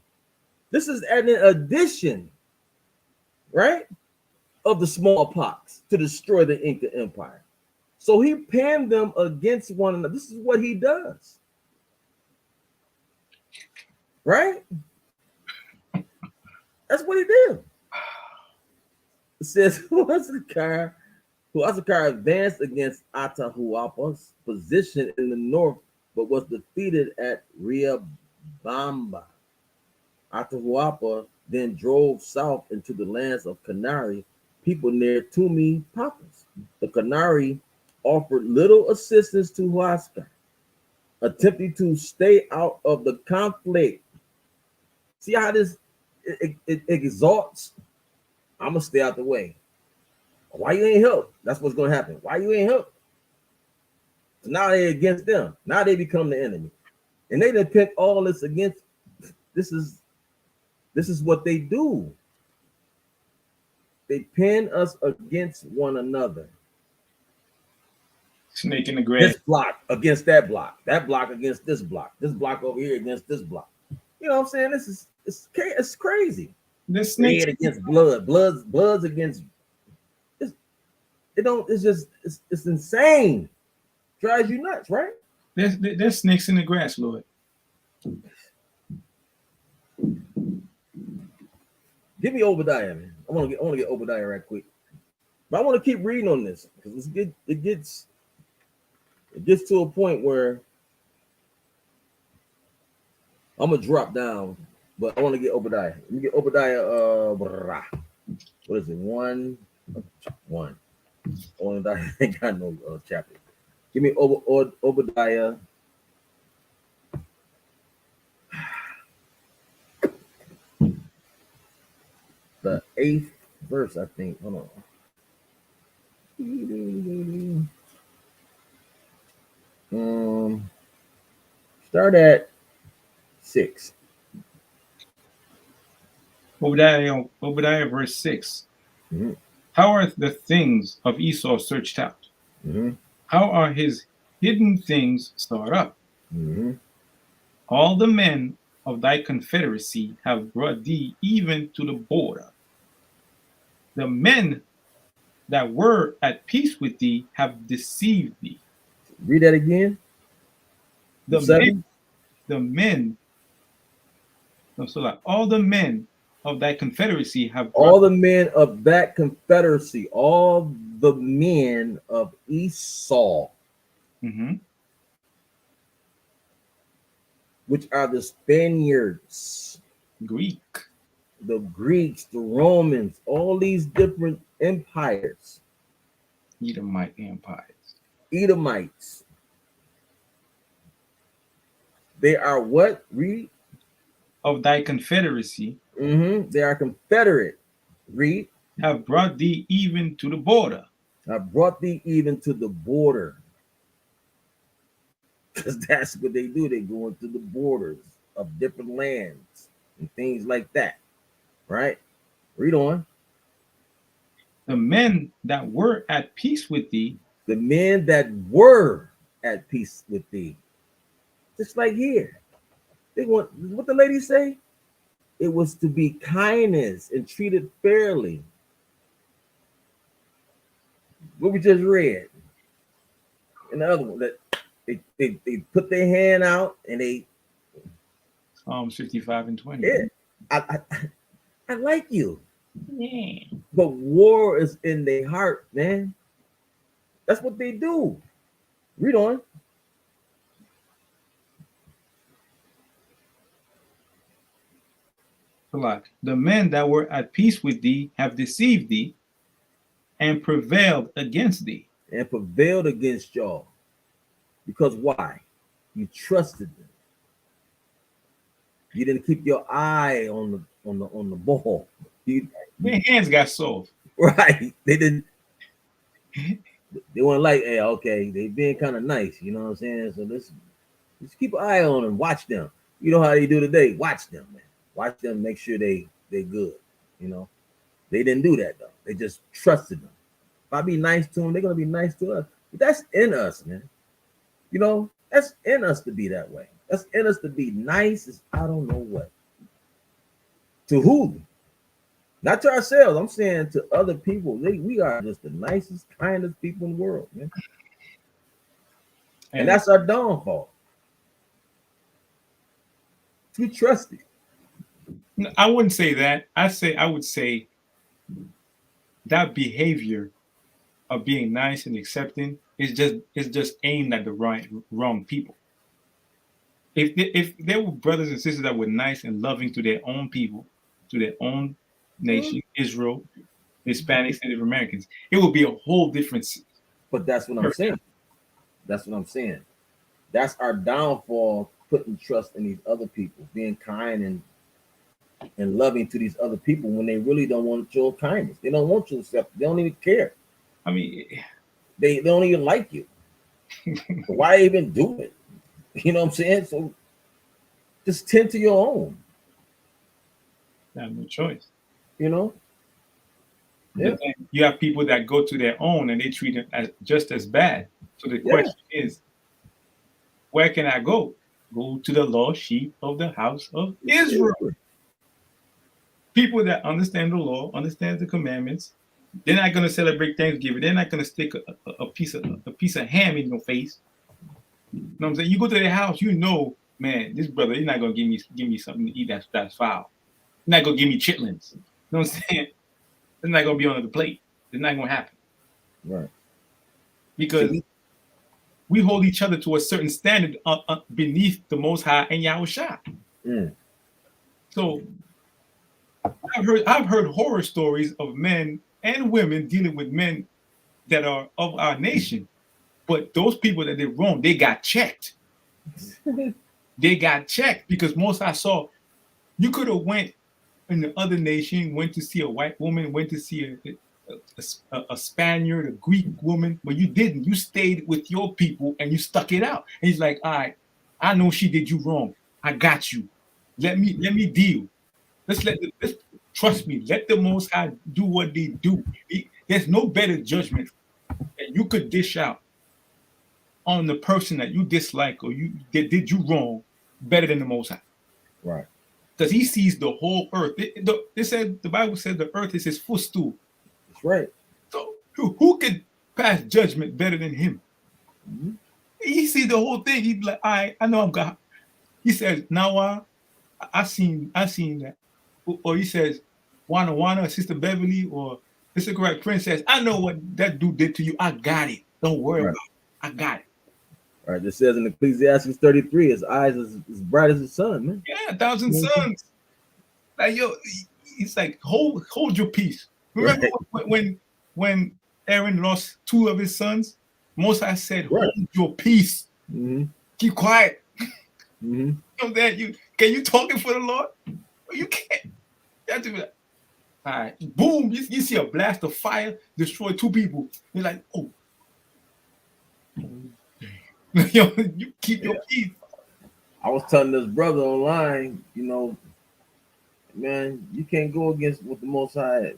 This is an addition, right, of the smallpox to destroy the Inca Empire. So he pinned them against one another. This is what he does. Right? That's what he did. It says Huascar advanced against Atahualpa's position in the north, but was defeated at Riobamba. Atahualpa then drove south into the lands of Canary, people near Tumi Papas. The Canary offered little assistance to Huascar, attempting to stay out of the conflict. See how this it exalts? I'm gonna stay out the way. Why you ain't help? That's what's gonna happen. Why you ain't help? So now they're against them. Now they become the enemy, and they done pick all this against. This is what they do. They pin us against one another. Snake in the grass. This block against that block against this block over here against this block. You know what I'm saying? It's crazy. This snake against bloods against. It's insane. Drives you nuts, right? There's snakes in the grass, Lord. Give me Obadiah, man. I want to get Obadiah right quick, but I want to keep reading on this because it gets to a point where I'm gonna drop down But I want to get Obadiah. Let me get Obadiah. What is it? One. Obadiah ain't got no chapter. Give me Obadiah. The 8th verse, I think. Hold on. Start at 6. Obadiah verse 6. Mhm. How are the things of Esau searched out? Mm-hmm. How are his hidden things stored up? Mm-hmm. All the men of thy confederacy have brought thee even to the border. The men that were at peace with thee have deceived thee. Read that again. The 7. men, no, so like all the men of thy confederacy have All brought the men of that confederacy, all the men of Esau, Mhm. which are the Spaniards, Greek. the Greeks, the Romans, all these different empires, Edomite empires. Edomites. They are what? Read. Of thy confederacy They are confederate. Read. have brought thee even to the border. I brought thee even to the border. Because that's what they do. They go into the borders of different lands and things like that. Right? Read on. The men that were at peace with thee, The men that were at peace with thee. Just like here. They want what the lady say? It was to be kindness and treated fairly. What we just read. And the other one that they put their hand out and they Psalms 55 and 20. yeah, I like you. Yeah. But war is in their heart, man. That's what they do. Read on. The men that were at peace with thee have deceived thee and prevailed against thee. And prevailed against y'all. Because why? You trusted them. You didn't keep your eye on the ball. Their hands got soft. Right. They didn't. They weren't like, hey, okay, they being kind of nice, you know what I'm saying? So let's keep an eye on them, watch them. You know how they do today. Watch them, man. Watch them, make sure they good. You know, they didn't do that though. They just trusted them. If I be nice to them, they're gonna be nice to us. But that's in us, man. You know, that's in us to be that way. That's in us to be nice as I don't know what. To who? Not to ourselves. I'm saying to other people. We are just the nicest, kindest people in the world, man. And that's our downfall. Too trusty. I wouldn't say that. I would say that behavior of being nice and accepting is just aimed at the wrong people. If there were brothers and sisters that were nice and loving to their own people, to their own nation, Israel, Hispanics, Native Americans, it would be a whole different. But that's what I'm saying. That's what I'm saying. That's our downfall, putting trust in these other people, being kind and loving to these other people when they really don't want your kindness. They don't want you to accept. They don't even care. I mean, they don't even like you. Why even do it? You know what I'm saying? So just tend to your own. I have no choice. You know? Yeah. You have people that go to their own and they treat it as just as bad. So the question is, where can I go? Go to the lost sheep of the house of Israel. People that understand the law, understand the commandments. They're not going to celebrate Thanksgiving. They're not going to stick a piece of ham in your face. You know what I'm saying? You go to their house, you know, man, this brother, he's not going to give me something to eat that's foul. He's not going to give me chitlins. You know what I'm saying? It's not going to be on the plate. It's not going to happen. Right. Because we hold each other to a certain standard beneath the Most High and Yahushua. So I've heard horror stories of men and women dealing with men that are of our nation, but those people that did wrong, they got checked. They got checked because most I saw, you could have went in the other nation, went to see a white woman, went to see a Spaniard, a Greek woman, but you didn't. You stayed with your people and you stuck it out. And he's like, all right, I know she did you wrong. I got you. Let me deal. Let's trust me. Let the Most High do what they do. There's no better judgment that you could dish out on the person that you dislike or that did you wrong better than the Most High. Right. Because he sees the whole earth. The Bible says the earth is his footstool. That's right. So who could pass judgment better than him? Mm-hmm. He sees the whole thing. He's like, I know I'm God. He says, now I seen that. Or he says, Wana, Sister Beverly, or Mr. Correct Princess, I know what that dude did to you. I got it. Don't worry about it. I got it. All right, this says in Ecclesiastes 33, his eyes is as bright as the sun, man. Yeah, 1,000 suns. Like, yo, it's like, hold your peace. Remember when Aaron lost 2 of his sons? Moses said, hold your peace. Mm-hmm. Keep quiet. Mm-hmm. You know that can you talking for the Lord? You can't. You have to be like, all right, boom, you see a blast of fire destroy 2 people. You're like, oh. Yo, you keep your peace. I was telling this brother online, you know, man, you can't go against what the Most High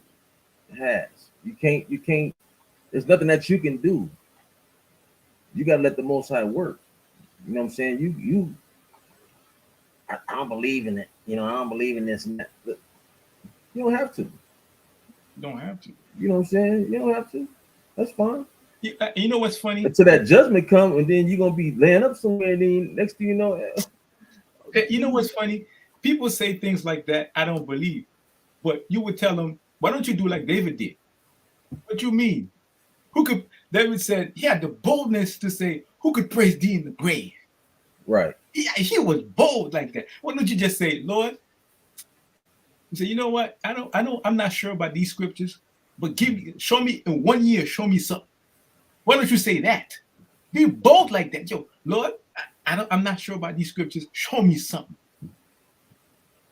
has. You can't, there's nothing that you can do. You gotta let the Most High work. You know what I'm saying? I don't believe in it. You know, I don't believe in this and that. But you don't have to. You don't have to. You know what I'm saying? You don't have to. That's fine. You know what's funny? Until that judgment come, and then you're gonna be laying up somewhere, and then next thing you know. You know what's funny? People say things like that, I don't believe. But you would tell them, why don't you do like David did? What you mean? David said he had the boldness to say, who could praise thee in the grave? Right. He was bold like that. Why don't you just say, Lord? You say, you know what? I know I'm not sure about these scriptures, but show me in 1 year, show me something. Why don't you say that? Be bold like that. Yo, Lord, I'm not sure about these scriptures. Show me something.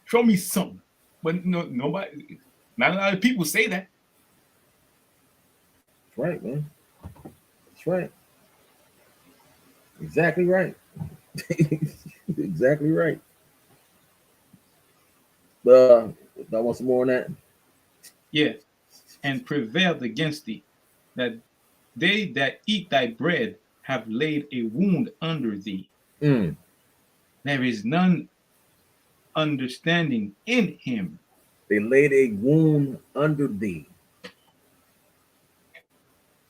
Show me something. But nobody, not a lot of people say that. That's right, man. That's right. Exactly right. Exactly right. I want some more on that. Yeah. And prevailed against thee, that they that eat thy bread have laid a wound under thee. Mm. There is none understanding in him. They laid a wound under thee.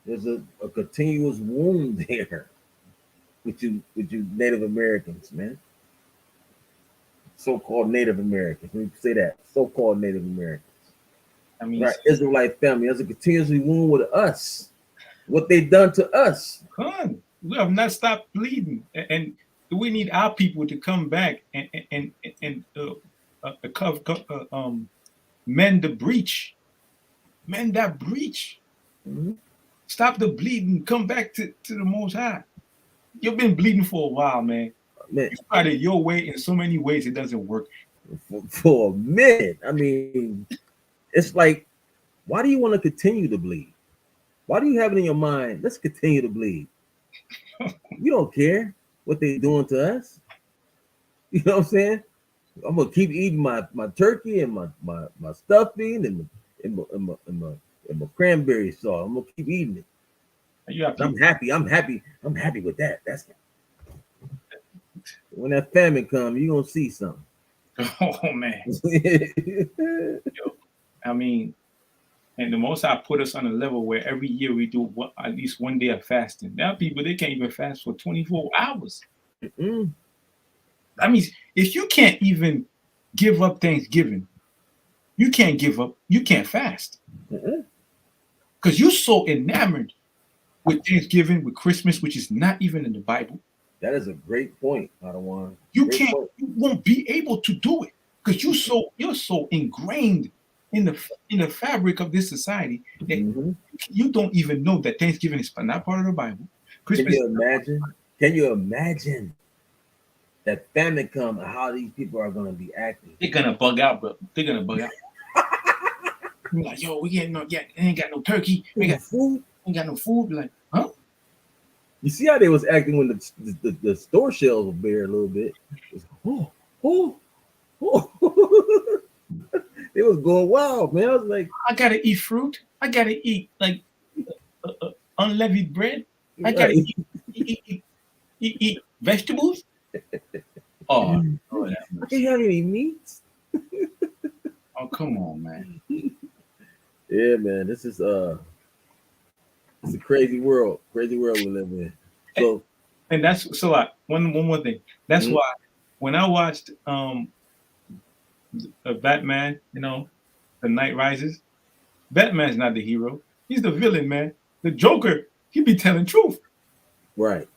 There's a continuous wound there with you Native Americans, man. So-called Native Americans. Let me say that. So-called Native Americans. I mean, right, Israelite family. There's a continuous wound with us. What they done to us. We have not stopped bleeding, and we need our people to come back and mend the breach, mend that breach. Mm-hmm. Stop the bleeding. Come back to the Most High. You've been bleeding for a while, man. You tried it your way in so many ways, it doesn't work. For a minute, I mean, it's like, why do you want to continue to bleed? Why do you have it in your mind? Let's continue to bleed. You don't care what they're doing to us. You know what I'm saying? I'm gonna keep eating my turkey and my stuffing and my cranberry sauce. I'm gonna keep eating it. I'm happy with that. That's when that famine comes, you're gonna see something. Oh man. I mean, and the Most High put us on a level where every year we do at least 1 day of fasting. Now people, they can't even fast for 24 hours. Mm-mm. I mean, if you can't even give up Thanksgiving, you can't give up, you can't fast. Because you're so enamored with Thanksgiving, with Christmas, which is not even in the Bible. That is a great point, Padawan. You won't be able to do it. because you're so ingrained in the fabric of this society that Mhm. you don't even know that Thanksgiving is not part of the Bible. Can Christmas, you imagine? Can you imagine that famine come and how these people are going to be acting? they're gonna bug out, bro. They're gonna bug out. You're like, yo, we ain't got no turkey, we The food. ain't got no food. Like, huh? You see how they was acting when the store shelves were bare a little bit. It was, oh, oh. It was going wild, man. I was like, I gotta eat fruit. I gotta eat like unleavened bread. I gotta eat vegetables. Oh, Lord have I mercy. can't have any meats. Oh, come on, man. Yeah, man. This is it's a crazy world we live in. So And that's so. One more thing. That's Mhm. why when I watched Batman, The Night Rises, Batman's not the hero. He's the villain, man. The Joker, he be telling truth. right.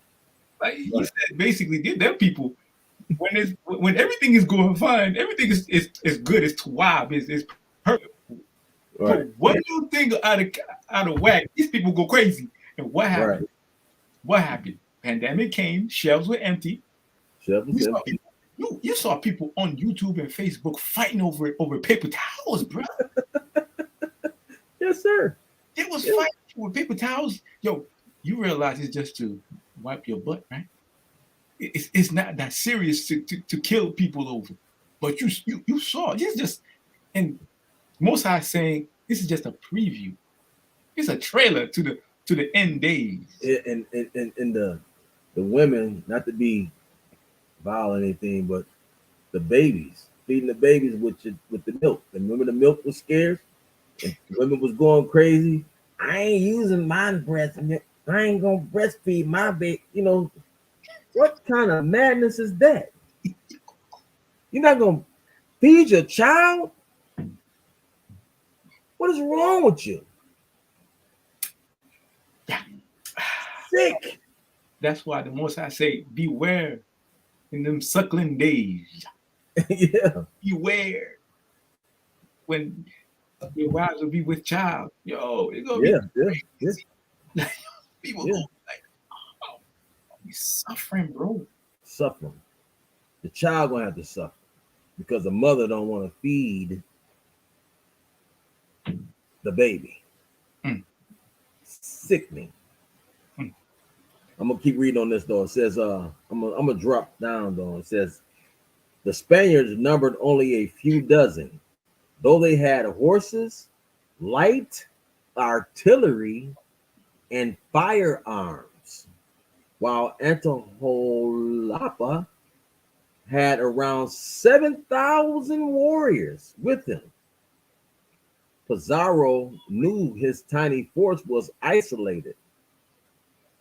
Like he Right. said, basically, there are people when everything is going fine, everything is good. It's twab. It's perfect. Right. But one little thing out of whack, these people go crazy. And what happened? Right. What happened? Pandemic came. Shelves were empty. Shelf You is saw empty. you saw people on YouTube and Facebook fighting over paper towels, bro. Yes, sir. It was Yeah. fighting over paper towels. Yo, you realize it's just to wipe your butt, right? It's not that serious to kill people over. But you saw this is just and Most High saying this is just a preview. It's a trailer to the end days. And the women, not to be vile or anything, but the babies, feeding the babies with the milk. And remember the milk was scarce and women was going crazy. I ain't using my breast milk. I ain't gonna breastfeed my baby. What kind of madness is that? You're not gonna feed your child? What is wrong with you? Sick. That's why the Most High say, beware in them suckling days. Yeah. Beware when your wives will be with child. Yo, it's gonna Yeah. be Yeah. like, people Yeah. gonna be like, oh, we suffering, bro. Suffering. The child gonna have to suffer because the mother don't want to feed the baby. Mm. Sickening. Mm. I'm gonna keep reading on this though. It says, I'm gonna drop down though. It says the Spaniards numbered only a few dozen, though they had horses, light artillery, and firearms, while Atahualpa had around 7,000 warriors with him. Pizarro knew his tiny force was isolated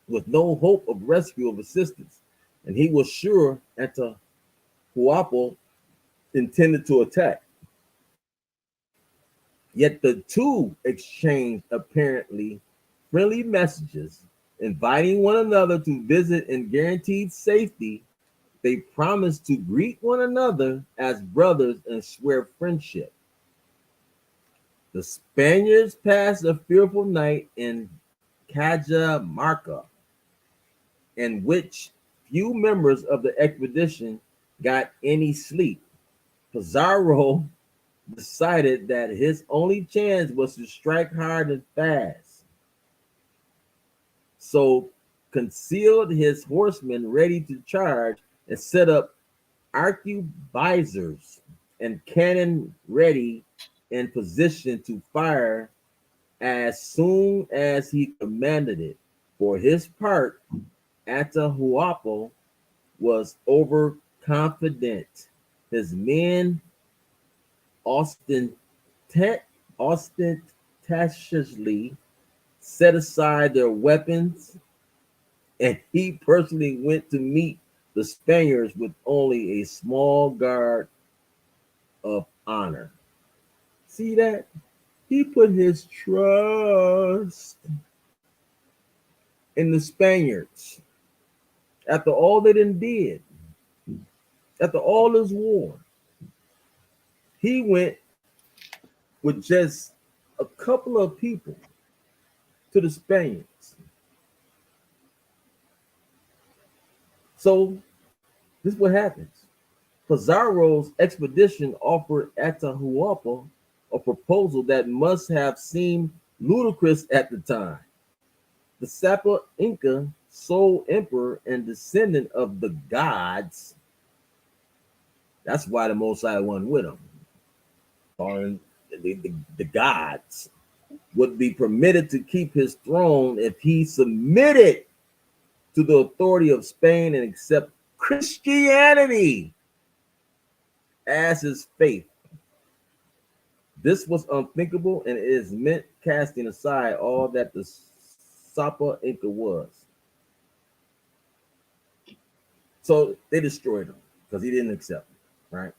with no hope of rescue or assistance, and he was sure Atahualpa intended to attack. Yet the two exchanged apparently friendly messages, inviting one another to visit and guaranteed safety. They promised to greet one another as brothers and swear friendship. The Spaniards passed a fearful night in Cajamarca, in which few members of the expedition got any sleep. Pizarro decided that his only chance was to strike hard and fast. So concealed his horsemen ready to charge and set up arquebusers and cannon ready in position to fire as soon as he commanded it. For his part, Atahualpa was overconfident. His men ostentatiously set aside their weapons, and he personally went to meet the Spaniards with only a small guard of honor. See that? He put his trust in the Spaniards after all they done did, after all this war. he went with just a couple of people to the Spaniards. So this is what happens. Pizarro's expedition offered Atahualpa a proposal that must have seemed ludicrous at the time. The Sapa Inca, sole emperor and descendant of the gods. That's why the Most High went with him. Or the gods would be permitted to keep his throne if he submitted to the authority of Spain and accept Christianity as his faith. This was unthinkable and it is meant casting aside all that the Sapa Inca was. So they destroyed him because he didn't accept it, right?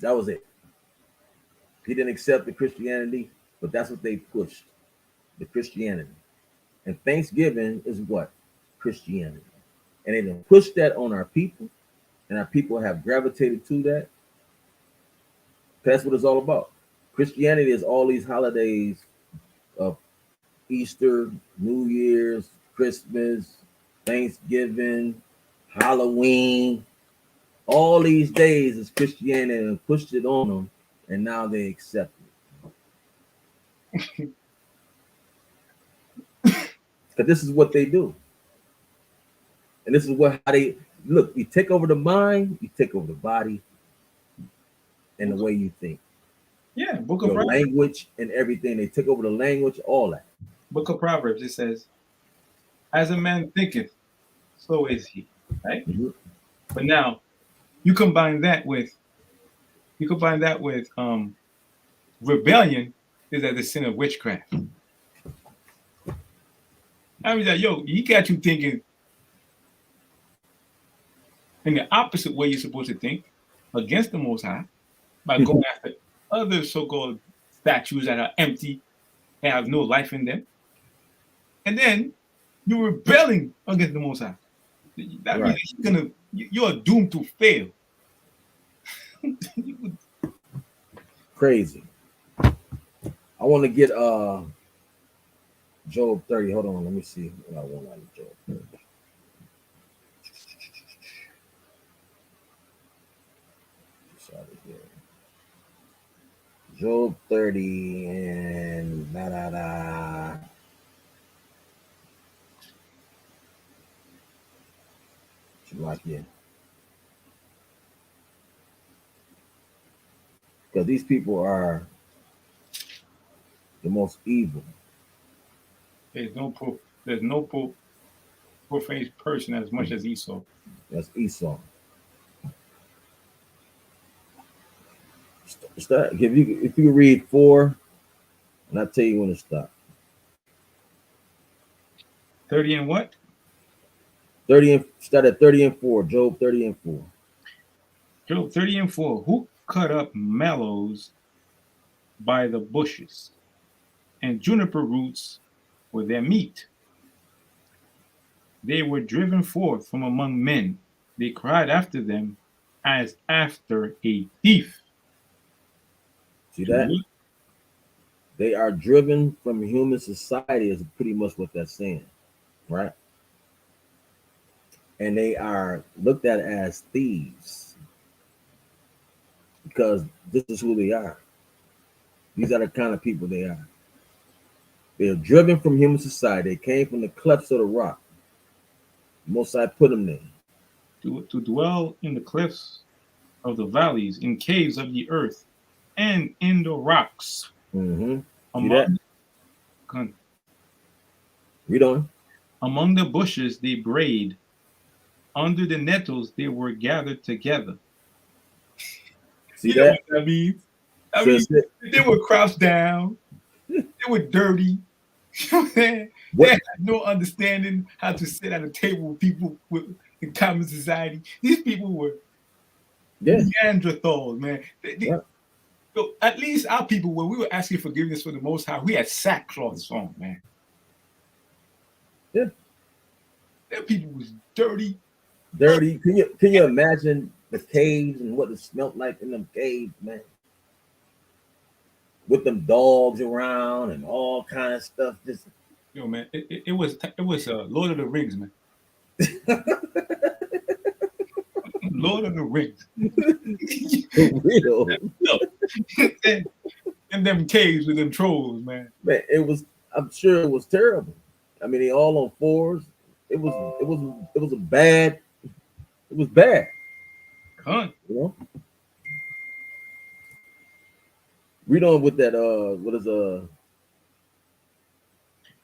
That was it. He didn't accept the Christianity, but that's what they pushed, the Christianity. And Thanksgiving is what? Christianity. And they didn't push that on our people, and our people have gravitated to that. That's what it's all about. Christianity is all these holidays of Easter, New Year's, Christmas, Thanksgiving, Halloween. All these days is Christianity and pushed it on them, and now they accept it. Because this is what they do. And this is how they look. You take over the mind, you take over the body, and the way you think. Yeah, Book of Your Proverbs. language and everything. They take over the language, all that. Book of Proverbs, it says, as a man thinketh, so is he. Right? Mhm. But now you combine that with rebellion is as the sin of witchcraft. I mean, like, yo, he got you thinking in the opposite way you're supposed to think, against the Most High, by going after other so-called statues that are empty and have no life in them. And then you're rebelling against the Most High. That Right. means you're doomed to fail. Crazy. I want to get Job 30. Hold on, let me see what I want out of Job 30. Just out of here. Job 30 and da da da. Like here. Because these people are the most evil. There's no profane person as much as Esau. That's Esau. Start, if you read 4, and I'll tell you when to stop. 30 and what? 30 and start at 30 and 4. Job 30 and 4. Job 30 and 4. Who cut up mallows by the bushes, and juniper roots were their meat? They were driven forth from among men. They cried after them as after a thief. See that? They are driven from human society is pretty much what that's saying, right? And they are looked at as thieves because this is who they are. These are the kind of people they are. They are driven from human society. They came from the clefts of the rock. Most I put them there. To dwell in the cliffs of the valleys, in caves of the earth, and in the rocks. Mm-hmm. Read on. Among the bushes they brayed. Under the nettles they were gathered together. See you know that? what that means? I So mean, it's it. they were crouched down. They were dirty. You know what I'm saying? What- They had no understanding how to sit at a table with people in common society. These people were Yeah. Neanderthals, man. Yeah. So at least our people, when we were asking forgiveness for the Most High, we had sackcloths on, man. Yeah. Them people was dirty. Dirty. Can you imagine the caves and what it smelt like in them caves, man. With them dogs around and all kind of stuff. Just Yo, man, it was Lord of the Rings, man. Lord of the Rings. for real. And them caves with them trolls, man. Man, it was. I'm sure it was terrible. I mean, they all on fours. It was a bad. It was bad. Cunt. You know. Read on with that. What is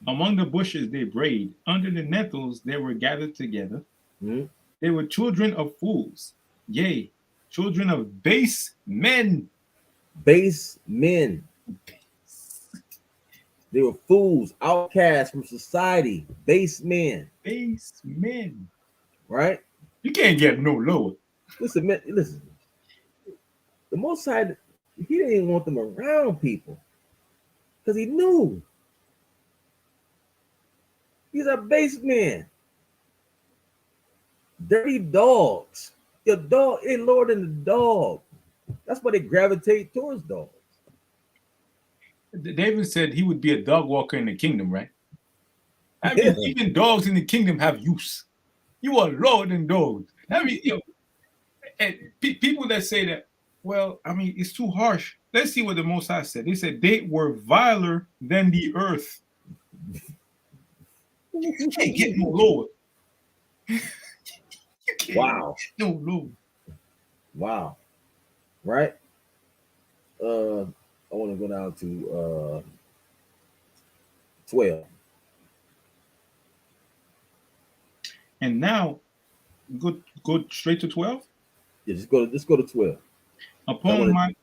Among the bushes they brayed, under the nettles they were gathered together. Mhm. They were children of fools, yea, children of base men. base men. They were fools, outcasts from society, base men. Base men. Right? You can't get no lower. Listen, man. Listen. The Most High, he didn't even want them around people because he knew these are base men, dirty dogs. Your dog ain't lower than the dog. That's why they gravitate towards dogs. David said he would be a dog walker in the kingdom, right? I mean, even dogs in the kingdom have use. You are lower than dogs. I mean, and people that say that, well, I mean, it's too harsh. Let's see what the Most High said. They said they were viler than the earth. You can't get no lower. You can't Wow. get no lower. Wow. Right? I want to go down to 12. And now, go straight to 12. Yeah, just go to 12. I want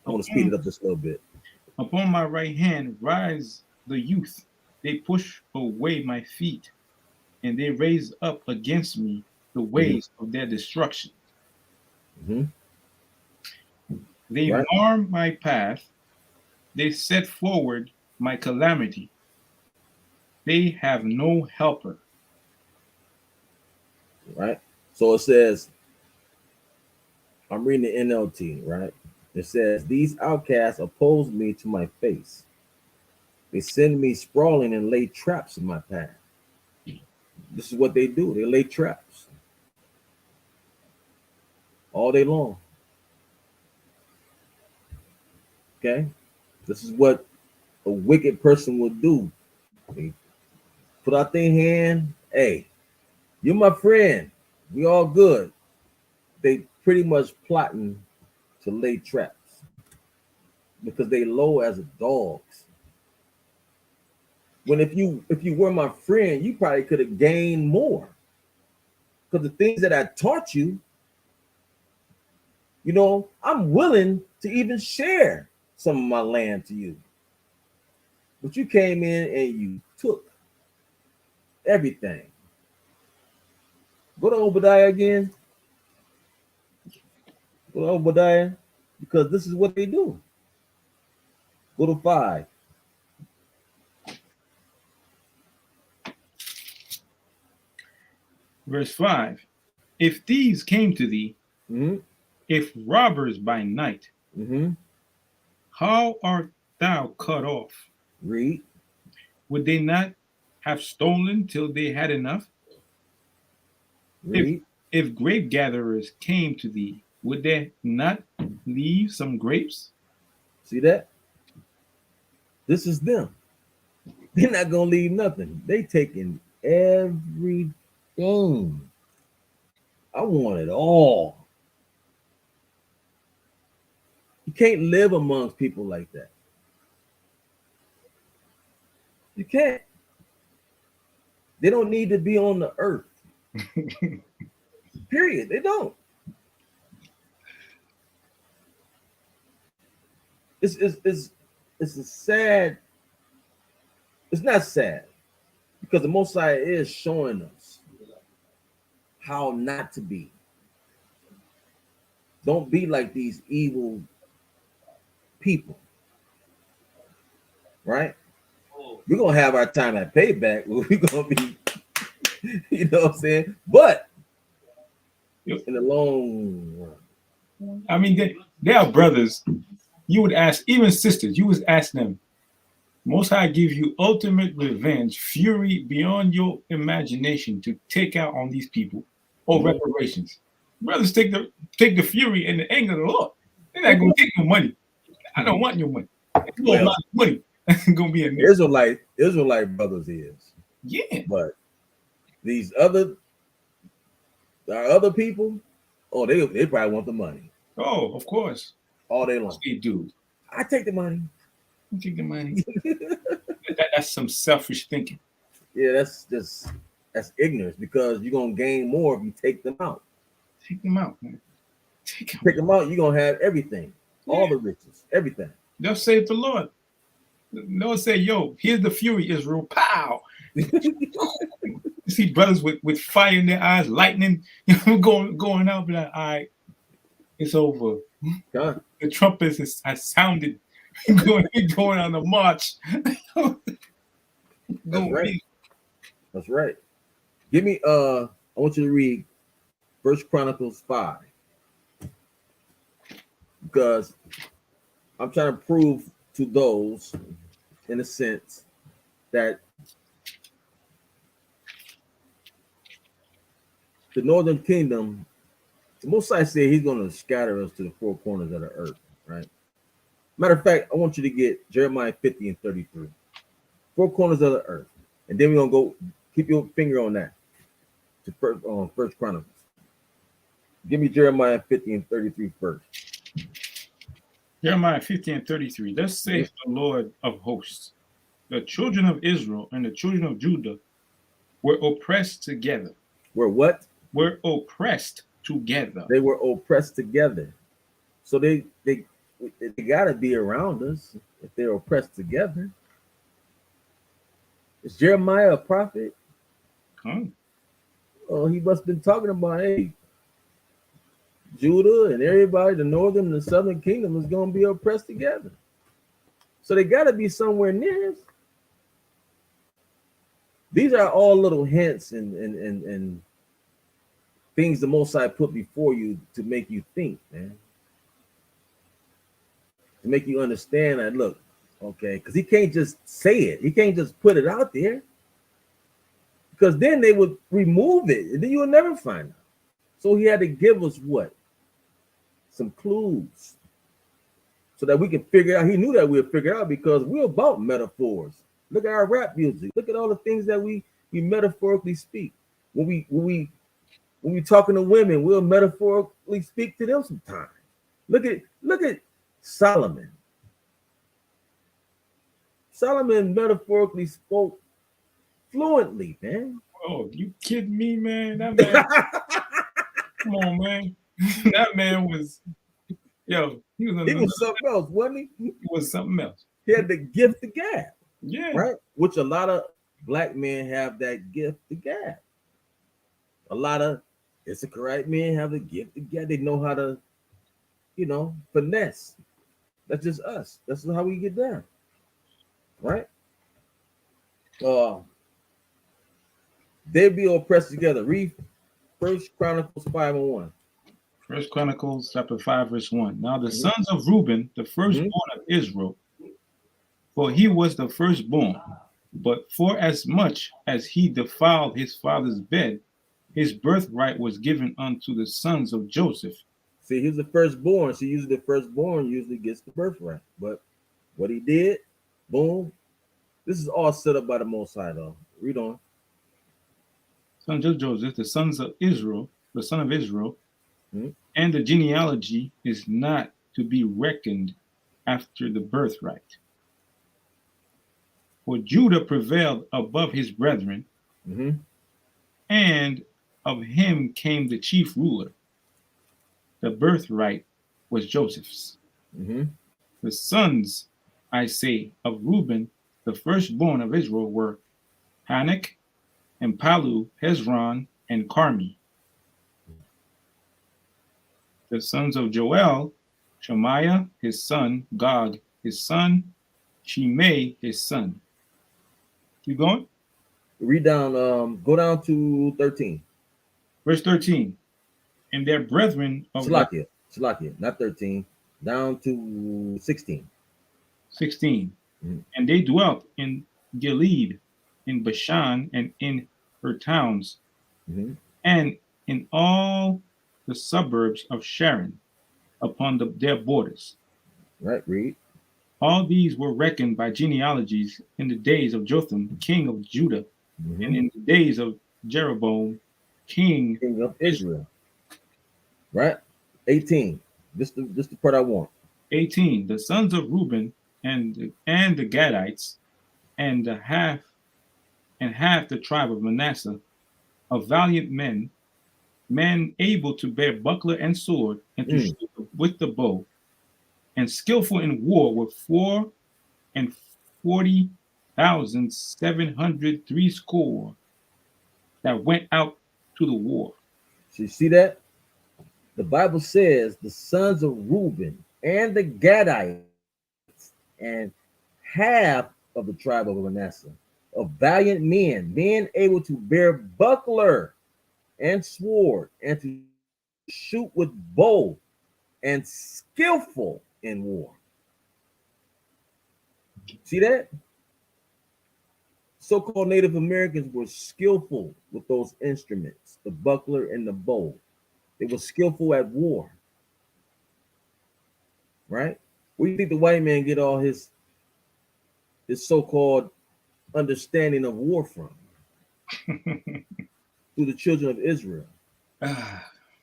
to speed it up just a little bit. Upon my right hand rise the youth. They push away my feet, and they raise up against me the ways of their destruction. Mm-hmm. They mar my path. They set forward my calamity. They have no helper. Right? So it says, I'm reading the NLT, right? It says, these outcasts oppose me to my face. They send me sprawling and lay traps in my path. This is what they do. They lay traps all day long. Okay? This is what a wicked person would do. They put out their hand. Hey, you're my friend. We all good. They pretty much plotting to lay traps because they low as dogs. When if you were my friend, you probably could have gained more. Because the things that I taught you, you know, I'm willing to even share some of my land to you. But you came in and you took everything. Go to Obadiah again. Go to Obadiah, because this is what they do. Go to 5. Verse 5. If thieves came to thee, Mm-hmm. if robbers by night, Mm-hmm. how art thou cut off? Read. Would they not have stolen till they had enough? Read. If grape gatherers came to thee, would they not leave some grapes? See that? This is them. They're not gonna leave nothing. They taking everything. I want it all. You can't live amongst people like that. You can't. They don't need to be on the earth. Period. They don't. It's a sad. It's not sad because the Most High is showing us how not to be. Don't be like these evil people. Right? We're gonna have our time at payback. We're gonna be, you know what I'm saying? But in the long run. I mean, they are brothers. You would ask, even sisters, you would ask them, Most High give you ultimate revenge, fury beyond your imagination to take out on these people or reparations. Brothers take the fury and the anger of the Lord. They're not going to take your money. I don't want your money. It's going to be money. It's going to be in there. Israelite brothers is. Yeah. But these other people, oh, they probably want the money. Oh, of course. All day long. They do. I take the money. You take the money. That's some selfish thinking. Yeah, that's ignorance, because you're gonna gain more if you take them out. Take them out, man. Take them out, you're gonna have everything, all the riches, everything. They'll save the Lord. They'll say, yo, here's the fury, Israel. Pow. You see brothers with fire in their eyes, lightning, going out, be like, all right, it's over. God. The trumpets has sounded. going on the march. That's right. That's right. Give me I want you to read 1 Chronicles 5, because I'm trying to prove to those, in a sense, that the northern kingdom, the Most High said he's going to scatter us to the four corners of the earth, right? Matter of fact, I want you to get Jeremiah 50 and 33. Four corners of the earth. And then we're going to go, keep your finger on that, to First Chronicles. Give me Jeremiah 50 and 33 first. Jeremiah 50 and 33. Thus saith the Lord of hosts, the children of Israel and the children of Judah were oppressed together. Were what? Were oppressed together. They were oppressed together. So they got to be around us if they're oppressed together. Is Jeremiah a prophet? Oh, he must have been talking about, hey, Judah and everybody, the northern and the southern kingdom is going to be oppressed together. So they got to be somewhere near us. These are all little hints and things the Most High put before you to make you think, man. To make you understand that, look, okay, because he can't just say it. He can't just put it out there, because then they would remove it and then you will never find out. So he had to give us what? Some clues so that we can figure out. He knew that we'll figure out, because we're about metaphors. Look at our rap music. Look at all the things that we metaphorically speak. When we talking to women, we'll metaphorically speak to them sometimes. Look at Solomon. Solomon metaphorically spoke fluently, man. Oh, you kidding me, man? That man, come on, man. That man was, he was something else, wasn't he? He was something else. He had the gift of gab. Yeah. Right? Which a lot of black men have that gift of gab. A lot of Issachar men have the gift of gab. They know how to, finesse. That's just us. That's how we get down. Right? They be oppressed together. Read 1 Chronicles 5 and 1. 1 Chronicles chapter 5, verse 1. Now the sons of Reuben, the firstborn of Israel, for he was the firstborn, but for as much as he defiled his father's bed, his birthright was given unto the sons of Joseph. See, he's the firstborn. So usually the firstborn usually gets the birthright. But what he did, boom. This is all set up by the Most High, though. Read on. Sons of Joseph, the sons of Israel, the son of Israel, and the genealogy is not to be reckoned after the birthright. For Judah prevailed above his brethren, and of him came the chief ruler. The birthright was Joseph's. The sons, I say, of Reuben, the firstborn of Israel, were Hanak and Palu, Hezron, and Carmi. The sons of Joel, Shemaiah, his son, Gog, his son, Shimei, his son. Keep going. Read down, go down to 13. Verse 13. and their brethren of Salakia, not 13, down to 16. 16. Mhm. And they dwelt in Gilead, in Bashan, and in her towns, Mhm. and in all the suburbs of Sharon, upon their borders. Right, read. All these were reckoned by genealogies in the days of Jotham, king of Judah, Mhm. and in the days of Jeroboam, king King of Israel. Right? 18. This the part I want. 18. The sons of Reuben and the Gadites, and half the tribe of Manasseh, of valiant men, men able to bear buckler and sword, and to shoot with the bow, and skillful in war, were 440,700 that went out to the war. So you see that? The Bible says the sons of Reuben and the Gadites and half of the tribe of Manasseh, of valiant men, men able to bear buckler and sword, and to shoot with bow, and skillful in war. See that? So-called Native Americans were skillful with those instruments, the buckler and the bow. They were skillful at war. Right? Where do you think the white man get all his so-called understanding of war from? Through the children of Israel.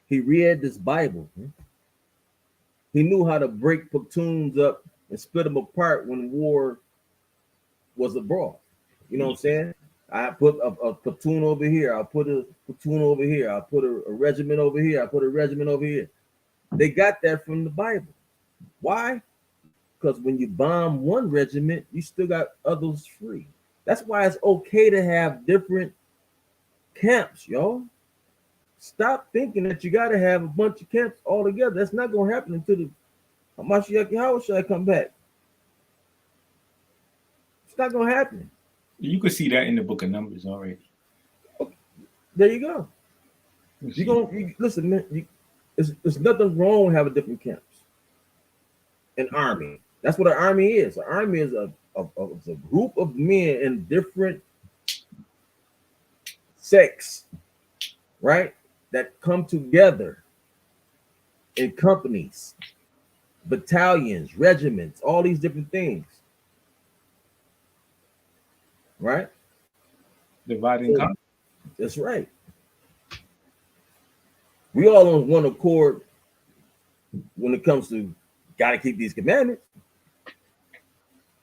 He read this Bible. He knew how to break platoons up and split them apart when war was abroad. You know what I'm saying? I put a platoon over here. I'll put a platoon over here. I'll put a regiment over here. I'll put a regiment over here. They got that from the Bible. Why? Because when you bomb one regiment, you still got others free. That's why it's okay to have different camps, y'all. Stop thinking that you got to have a bunch of camps all together. That's not going to happen until the Hamashiach Yahushua come back. It's not going to happen. You could see that in the book of Numbers already. Okay. There you go. Listen, man. There's nothing wrong with having different camps. An army. That's what an army is. An army is a group of men in different sects, right? That come together in companies, battalions, regiments, all these different things, right? Dividing So, that's right. We all on one accord when it comes to got to keep these commandments,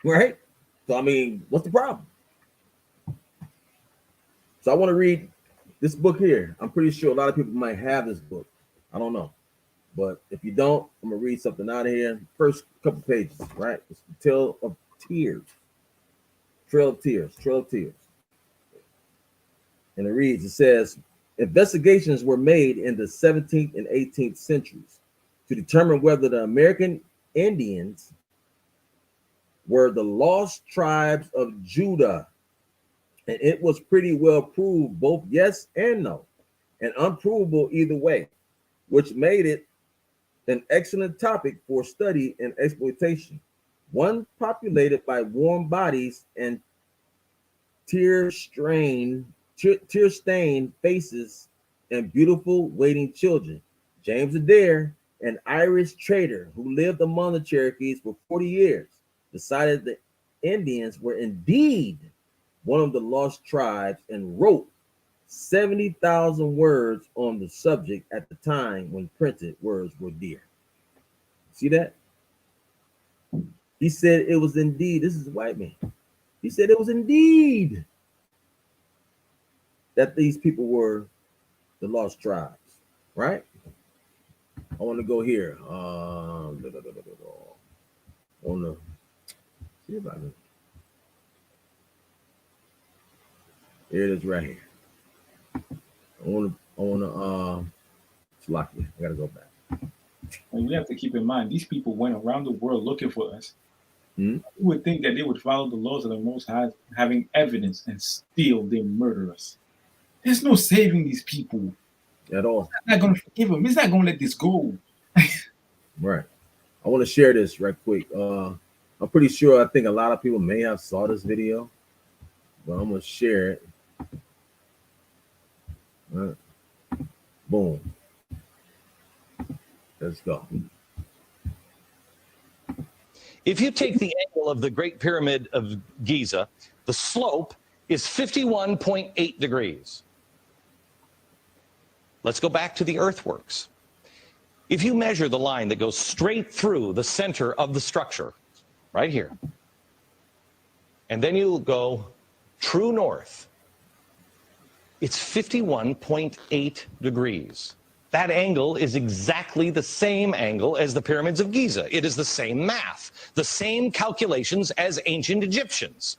right? So I mean, what's the problem? So I want to read this book here. I'm pretty sure a lot of people might have this book. I don't know. But if you don't, I'm going to read something out of here. First couple pages, right? It's the Trail of Tears. Trail of Tears. And it says, investigations were made in the 17th and 18th centuries to determine whether the American Indians were the lost tribes of Judah. And it was pretty well proved both yes and no, and unprovable either way, which made it an excellent topic for study and exploitation. One populated by warm bodies and tear-stained faces and beautiful waiting children. James Adair, an Irish trader who lived among the Cherokees for 40 years, decided the Indians were indeed one of the lost tribes and wrote 70,000 words on the subject at the time when printed words were dear. See that? He said it was indeed, this is a white man. He said it was indeed that these people were the lost tribes, right? I want to go here. I want to see if I can. Here it is right here. I want to Slocky. I gotta go back. And we have to keep in mind, these people went around the world looking for us. Hmm? You would think that they would follow the laws of the Most High, having evidence, and still they murder us. There's no saving these people. at all. It's not going to forgive him. He's not going to let this go. Right. I want to share this right quick. I'm pretty sure I think a lot of people may have saw this video, but I'm gonna share it. All right. Boom. Let's go. If you take the angle of the Great Pyramid of Giza, the slope is 51.8 degrees. Let's go back to the earthworks. If you measure the line that goes straight through the center of the structure, right here, and then you go true north, it's 51.8 degrees. That angle is exactly the same angle as the pyramids of Giza. It is the same math, the same calculations as ancient Egyptians.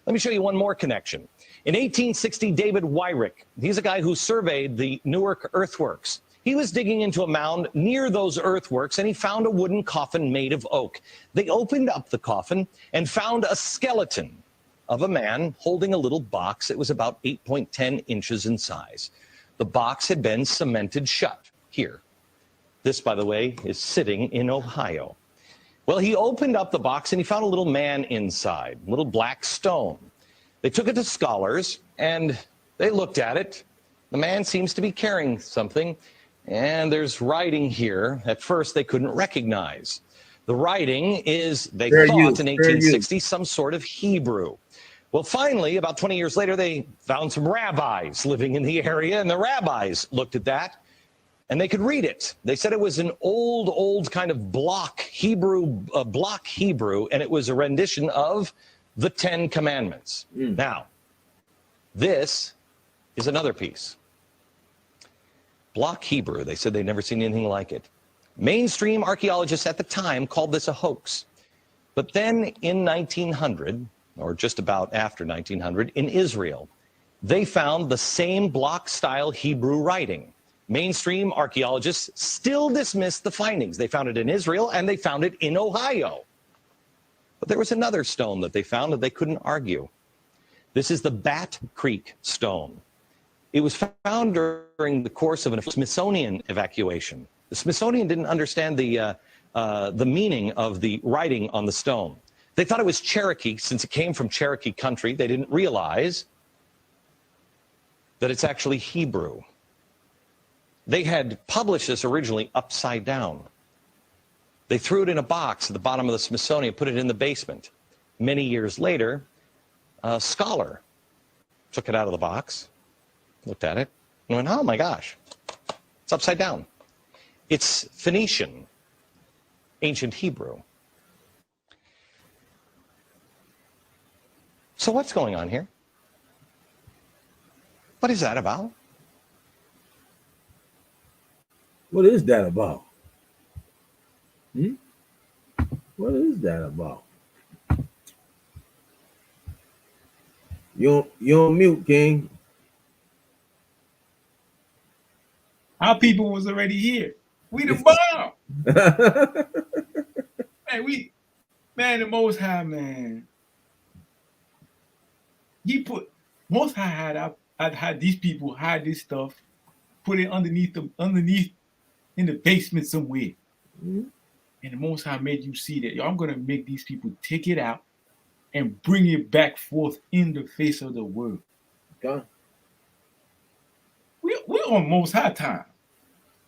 Let me show you one more connection. In 1860, David Wyrick, he's a guy who surveyed the Newark earthworks. He was digging into a mound near those earthworks, and he found a wooden coffin made of oak. They opened up the coffin and found a skeleton of a man holding a little box that was about 8.10 inches in size. The box had been cemented shut here. This, by the way, is sitting in Ohio. Well, he opened up the box and he found a little man inside, a little black stone. They took it to scholars and they looked at it. The man seems to be carrying something, and there's writing here. At first, they couldn't recognize. The writing is, they thought in 1860, some sort of Hebrew. Well, finally, about 20 years later, they found some rabbis living in the area, and the rabbis looked at that, and they could read it. They said it was an old kind of block Hebrew, and it was a rendition of the Ten Commandments. Now, this is another piece. Block Hebrew, they said they'd never seen anything like it. Mainstream archaeologists at the time called this a hoax. But then in 1900, or just about after 1900, in Israel, they found the same block-style Hebrew writing. Mainstream archaeologists still dismissed the findings. They found it in Israel, and they found it in Ohio. But there was another stone that they found that they couldn't argue. This is the Bat Creek stone. It was found during the course of a Smithsonian evacuation. The Smithsonian didn't understand the meaning of the writing on the stone. They thought it was Cherokee, since it came from Cherokee country. They didn't realize that it's actually Hebrew. They had published this originally upside down. They threw it in a box at the bottom of the Smithsonian, put it in the basement. Many years later, a scholar took it out of the box, looked at it, and went, oh my gosh, it's upside down. It's Phoenician, ancient Hebrew. So what's going on here? What is that about? What is that about? What is that about? You on mute, King. Our people was already here. We the bomb. Man, the Most High, man. He put, Most High had these people hide this stuff, put it underneath in the basement somewhere. And the Most High made you see that, yo, I'm gonna make these people take it out and bring it back forth in the face of the world. Okay. We're on Most High time.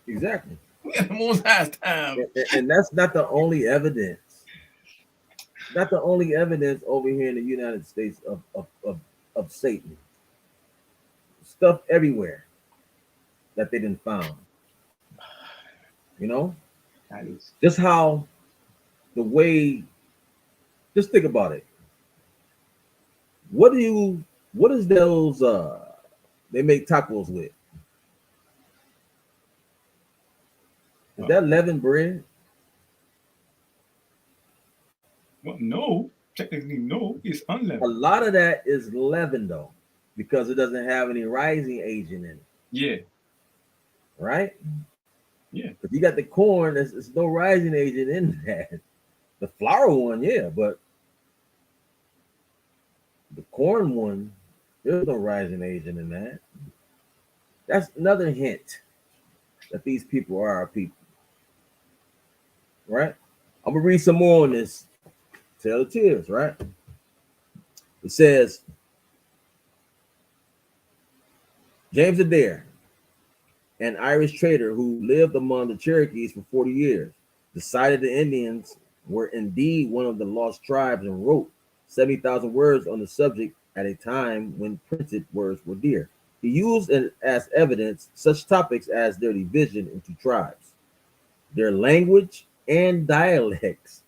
Exactly. We're on Most High time. And that's not the only evidence. Not the only evidence over here in the United States of Satan. Stuff everywhere that they didn't found. You know? Just how the way, just think about it. What is those they make tacos with? Is that leavened bread? Well, no, technically no, it's A unleavened. lot of that is leavened though, because it doesn't have any rising agent in it. Yeah. Right? Yeah. If you got the corn, there's no rising agent in that. The flour one, yeah, but the corn one, there's no rising agent in that. That's another hint that these people are our people. Right? I'm gonna read some more on this. Tell the Tears, right? It says, James Adair, an Irish trader who lived among the Cherokees for 40 years, decided the Indians were indeed one of the lost tribes and wrote 70,000 words on the subject at a time when printed words were dear. He used as evidence such topics as their division into tribes, their language and dialects,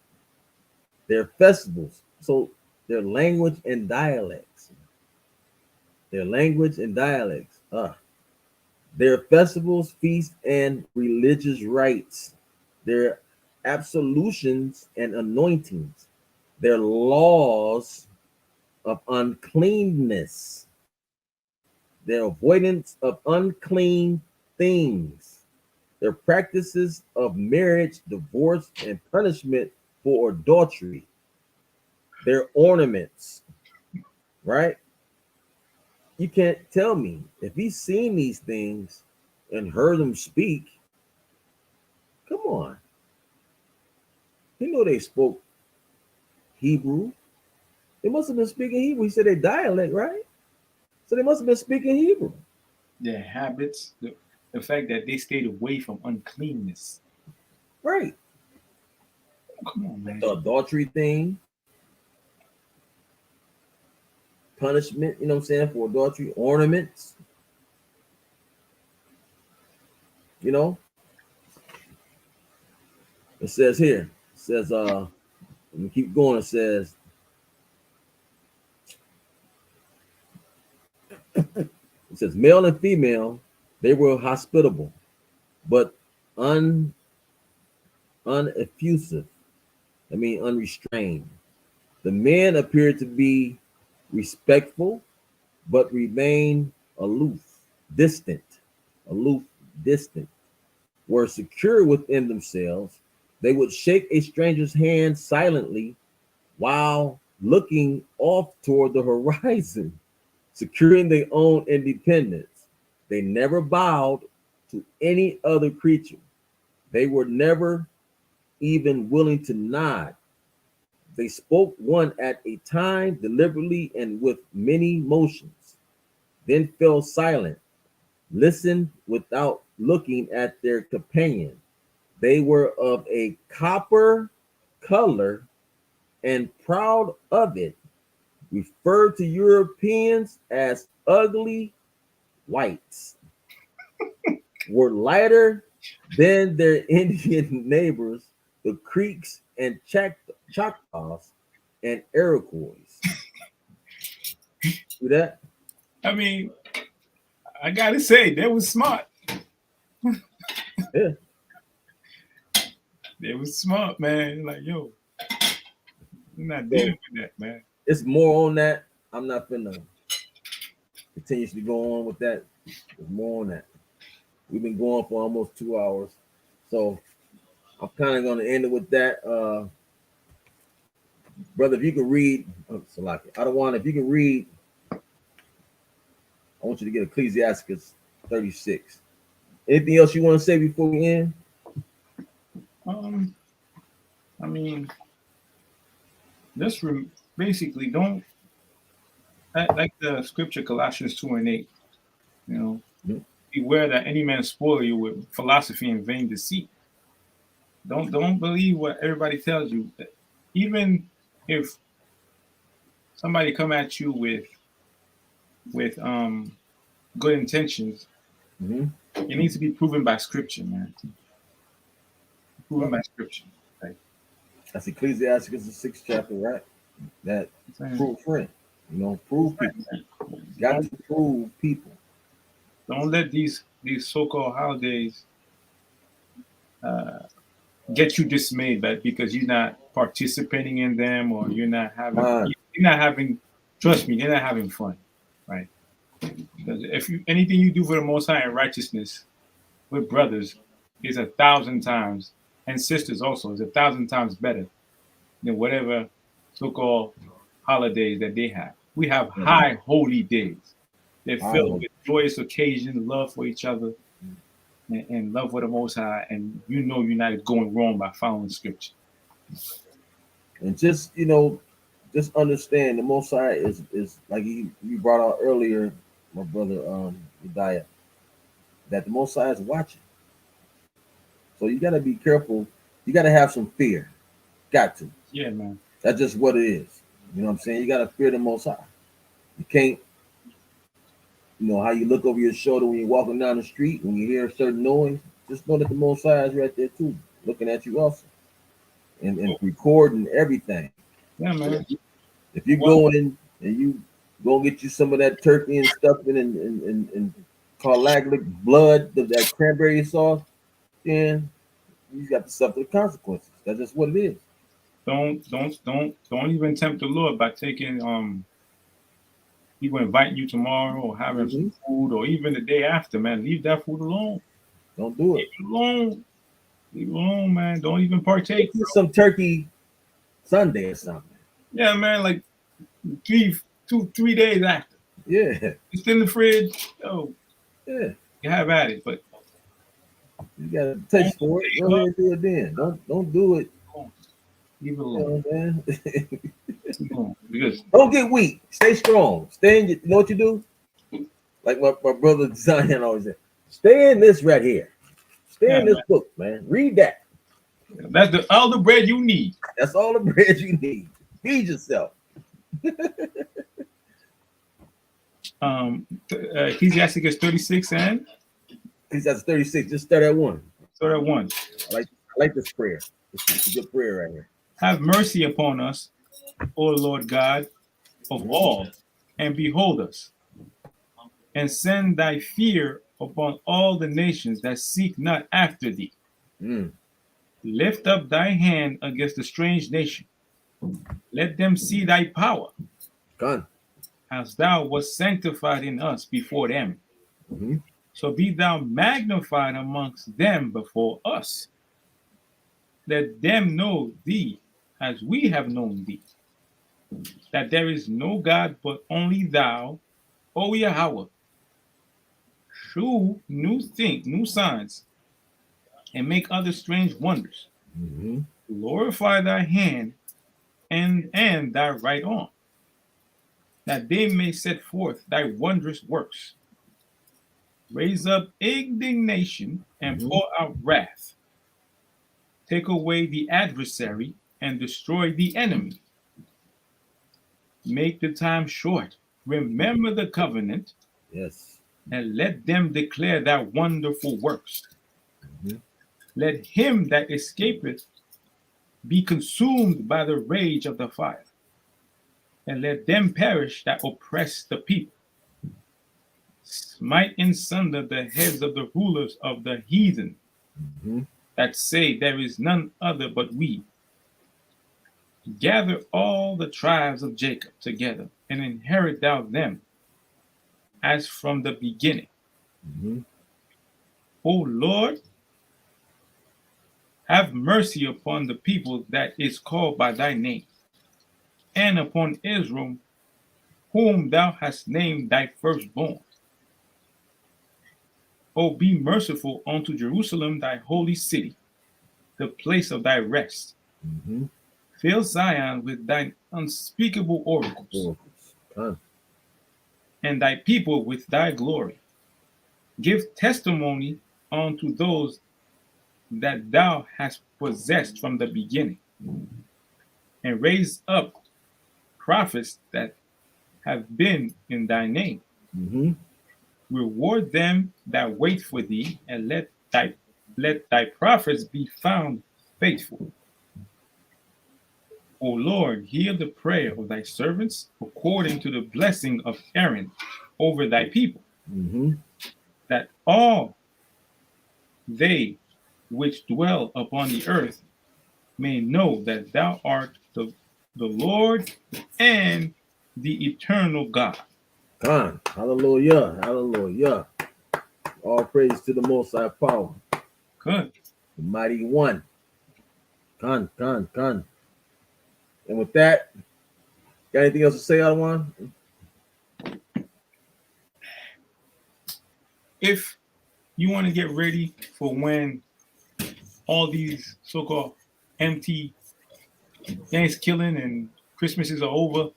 their festivals. So their language and dialects. Their language and dialects. Their festivals, feasts, and religious rites. Their absolutions and anointings. Their laws of uncleanness. Their avoidance of unclean things. Their practices of marriage, divorce, and punishment for adultery. Their ornaments, right? You can't tell me if he's seen these things and heard them speak. Come on. He knew they spoke Hebrew. They must have been speaking Hebrew. He said their dialect, right? So they must have been speaking Hebrew. Their habits, the fact that they stayed away from uncleanness. Right. Come on, man. The adultery thing. Punishment, you know what I'm saying, for adultery, ornaments. You know, it says here, it says, let me keep going. It says, male and female, they were hospitable, but uneffusive. I mean, unrestrained. The men appeared to be respectful, but remain aloof, distant, were secure within themselves. They would shake a stranger's hand silently while looking off toward the horizon, securing their own independence. They never bowed to any other creature. They were never even willing to nod. They spoke one at a time, deliberately and with many motions, then fell silent, listened without looking at their companion. They were of a copper color and proud of it, referred to Europeans as ugly whites, were lighter than their Indian neighbors, the Creeks and Choctaws and Iroquois. See that? I mean, I gotta say, they was smart. Yeah. They was smart, man. Like, yo, you're not dealing with that, man. It's more on that. I'm not finna continuously go on with that. There's more on that. We've been going for almost 2 hours. So I'm kind of going to end it with that. Brother, if you can read, Salaki, I don't want, if you can read, I want you to get Ecclesiasticus 36. Anything else you want to say before we end? I mean, just basically don't, like the scripture Colossians 2:8, you know, beware that any man spoil you with philosophy and vain deceit. Don't believe what everybody tells you. Even if somebody come at you with good intentions, it needs to be proven by scripture, man. Proven by scripture. Right? That's Ecclesiasticus, the 6th chapter, right? That prove friend. You know, prove people. Got to prove people. Don't let these so-called holidays get you dismayed, but because you're not participating in them, or you're not having. Trust me, they're not having fun, right? Because if anything you do for the Most High in righteousness with brothers is 1,000 times, and sisters also is 1,000 times better than whatever so-called holidays that they have. We have high holy days. They're filled with joyous occasions, love for each other. and love for the Most High, and you know you're not going wrong by following Scripture. And just just understand the Most High is like you brought out earlier, my brother Udiah, that the Most High is watching. So you got to be careful. You got to have some fear. Got to. Yeah, man. That's just what it is. You know what I'm saying? You got to fear the Most High. You can't, how you look over your shoulder when you're walking down the street, when you hear a certain noise, just know that the Most High is right there too, looking at you also, and recording everything. Yeah, man. If you go in and you go get you some of that turkey and stuffing and carlaglic blood, that cranberry sauce, then you got to suffer the consequences. That's just what it is. Don't even tempt the Lord by taking people inviting you tomorrow or having some food or even the day after, man. Leave that food alone. Don't do it. Leave it alone. Leave it alone, man. Don't even partake. Get some turkey Sunday or something. Yeah, man. Like 3 days after. Yeah. It's in the fridge. Yo, Yeah. you have at it, but you got a taste for it. Go ahead and do it then. Don't do it. Leave it You alone. know, man. Because Don't get weak. Stay strong. Stay in. You know what you do? Like my brother Zion always said, stay in this right here. Stay in this book, man. Read that. that's all the bread you need. That's all the bread you need. Feed yourself. Ecclesiasticus 36 and He's at 36. Just start at 1. start at 1. I like this prayer. It's a good prayer right here. Have mercy upon us, O Lord God of all, and behold us, and send thy fear upon all the nations that seek not after thee. Lift up thy hand against the strange nation. Let them see thy power, Gone. as thou wast sanctified in us before them. So be thou magnified amongst them before us. Let them know thee as we have known thee, that there is no God but only thou, O Yahweh. Shew new signs, and make other strange wonders. Glorify thy hand and thy right arm, that they may set forth thy wondrous works. Raise up indignation and pour out wrath. Take away the adversary and destroy the enemy. Make the time short. Remember the covenant. Yes. And let them declare thy wonderful works. Let him that escapeth be consumed by the rage of the fire. And let them perish that oppress the people. Smite in sunder the heads of the rulers of the heathen, that say there is none other but we. Gather all the tribes of Jacob together, and inherit thou them, as from the beginning. O Lord, have mercy upon the people that is called by thy name, and upon Israel, whom thou hast named thy firstborn. O be merciful unto Jerusalem, thy holy city, the place of thy rest. Fill Zion with thine unspeakable oracles, and thy people with thy glory. Give testimony unto those that thou hast possessed from the beginning, and raise up prophets that have been in thy name. Reward them that wait for thee, and let thy prophets be found faithful. O Lord, hear the prayer of thy servants according to the blessing of Aaron over thy people, that all they which dwell upon the earth may know that thou art the Lord and the eternal God. Gone. Hallelujah. Hallelujah. All praise to the Most High Power. Good. The Mighty One. Gone. And with that, got anything else to say, Alwan? If you want to get ready for when all these so-called empty Thanksgiving and Christmases are over.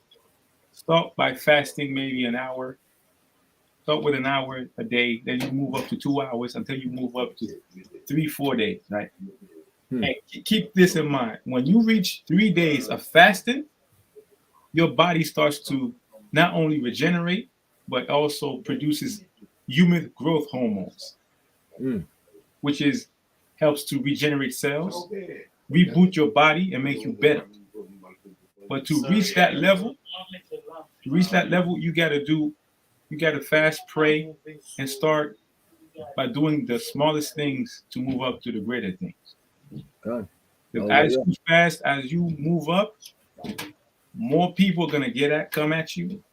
Start by fasting maybe an hour. Start with an hour a day, then you move up to 2 hours until you move up to 3-4 days, right? And keep this in mind. When you reach 3 days of fasting, your body starts to not only regenerate, but also produces human growth hormones, which is helps to regenerate cells, reboot your body, and make you better. But to reach that level, you gotta fast, pray, and start by doing the smallest things to move up to the greater things. God. Because Oh, as yeah. you fast, as you move up, more people are gonna come at you,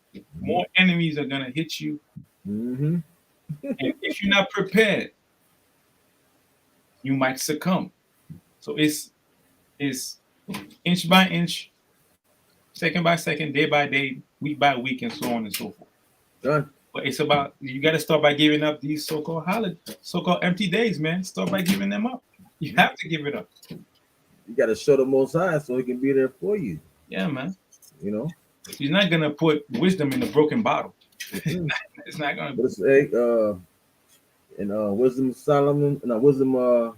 more enemies are gonna hit you. Mm-hmm. And if you're not prepared, you might succumb. So it's inch by inch, second by second, day by day, week by week, and so on and so forth. God. But it's about you got to start by giving up these so-called so-called empty days, man. Start by giving them up. You have to give it up. You got to show the Most High so He can be there for you. Yeah, man. You know. He's not gonna put wisdom in a broken bottle. It's not gonna. But it's in Wisdom of Solomon, no, Wisdom of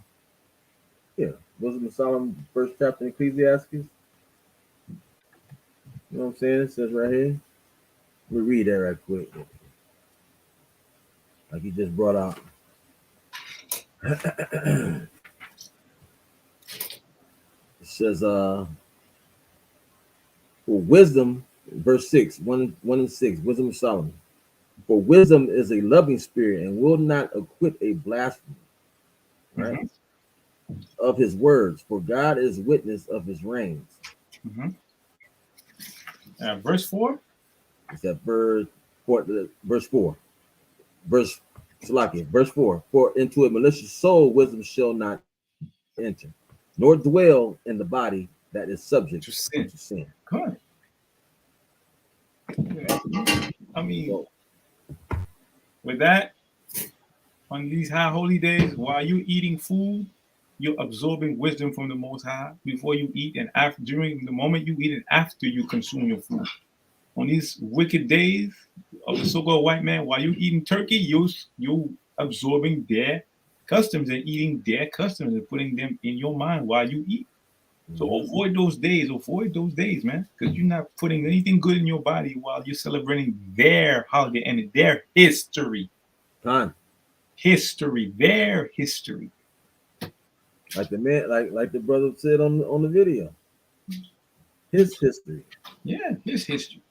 Solomon, first chapter in Ecclesiastes. You know what I'm saying? It says right here. Let me read that right quick. Like he just brought out. It says for wisdom, verse 6, 1 and 6, Wisdom of Solomon. For wisdom is a loving spirit and will not acquit a blasphemer, right? Of his words, for God is witness of his reigns. Verse 4. It's that verse 4. Verse 4. For into a malicious soul wisdom shall not enter, nor dwell in the body that is subject To sin. to sin. Good. I mean, So, with that, on these high holy days, while you're eating food, you're absorbing wisdom from the Most High before you eat and after, during the moment you eat and after you consume your food. On these wicked days of the so-called white man, while you're eating turkey, you're absorbing their customs and eating their customs and putting them in your mind while you eat. So avoid those days, man, because you're not putting anything good in your body while you're celebrating their holiday and their history. Con, Their history. like the man, like the brother said on the video, his history. Yeah, his history.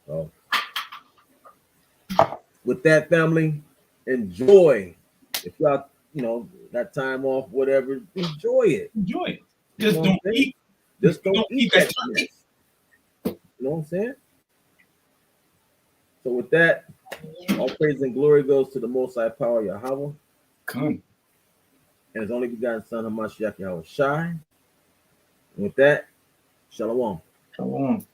So, with that, family, enjoy. If y'all, that time off, whatever, enjoy it. Enjoy it. Just You know what don't I'm saying? eat. Just don't eat that turkey. mess. You know what I'm saying? So with that, all praise and glory goes to the Most High Power Yahweh Come. and His only begotten Son Hamashiach Yahweh Shai. And with that, Shalom. Come on.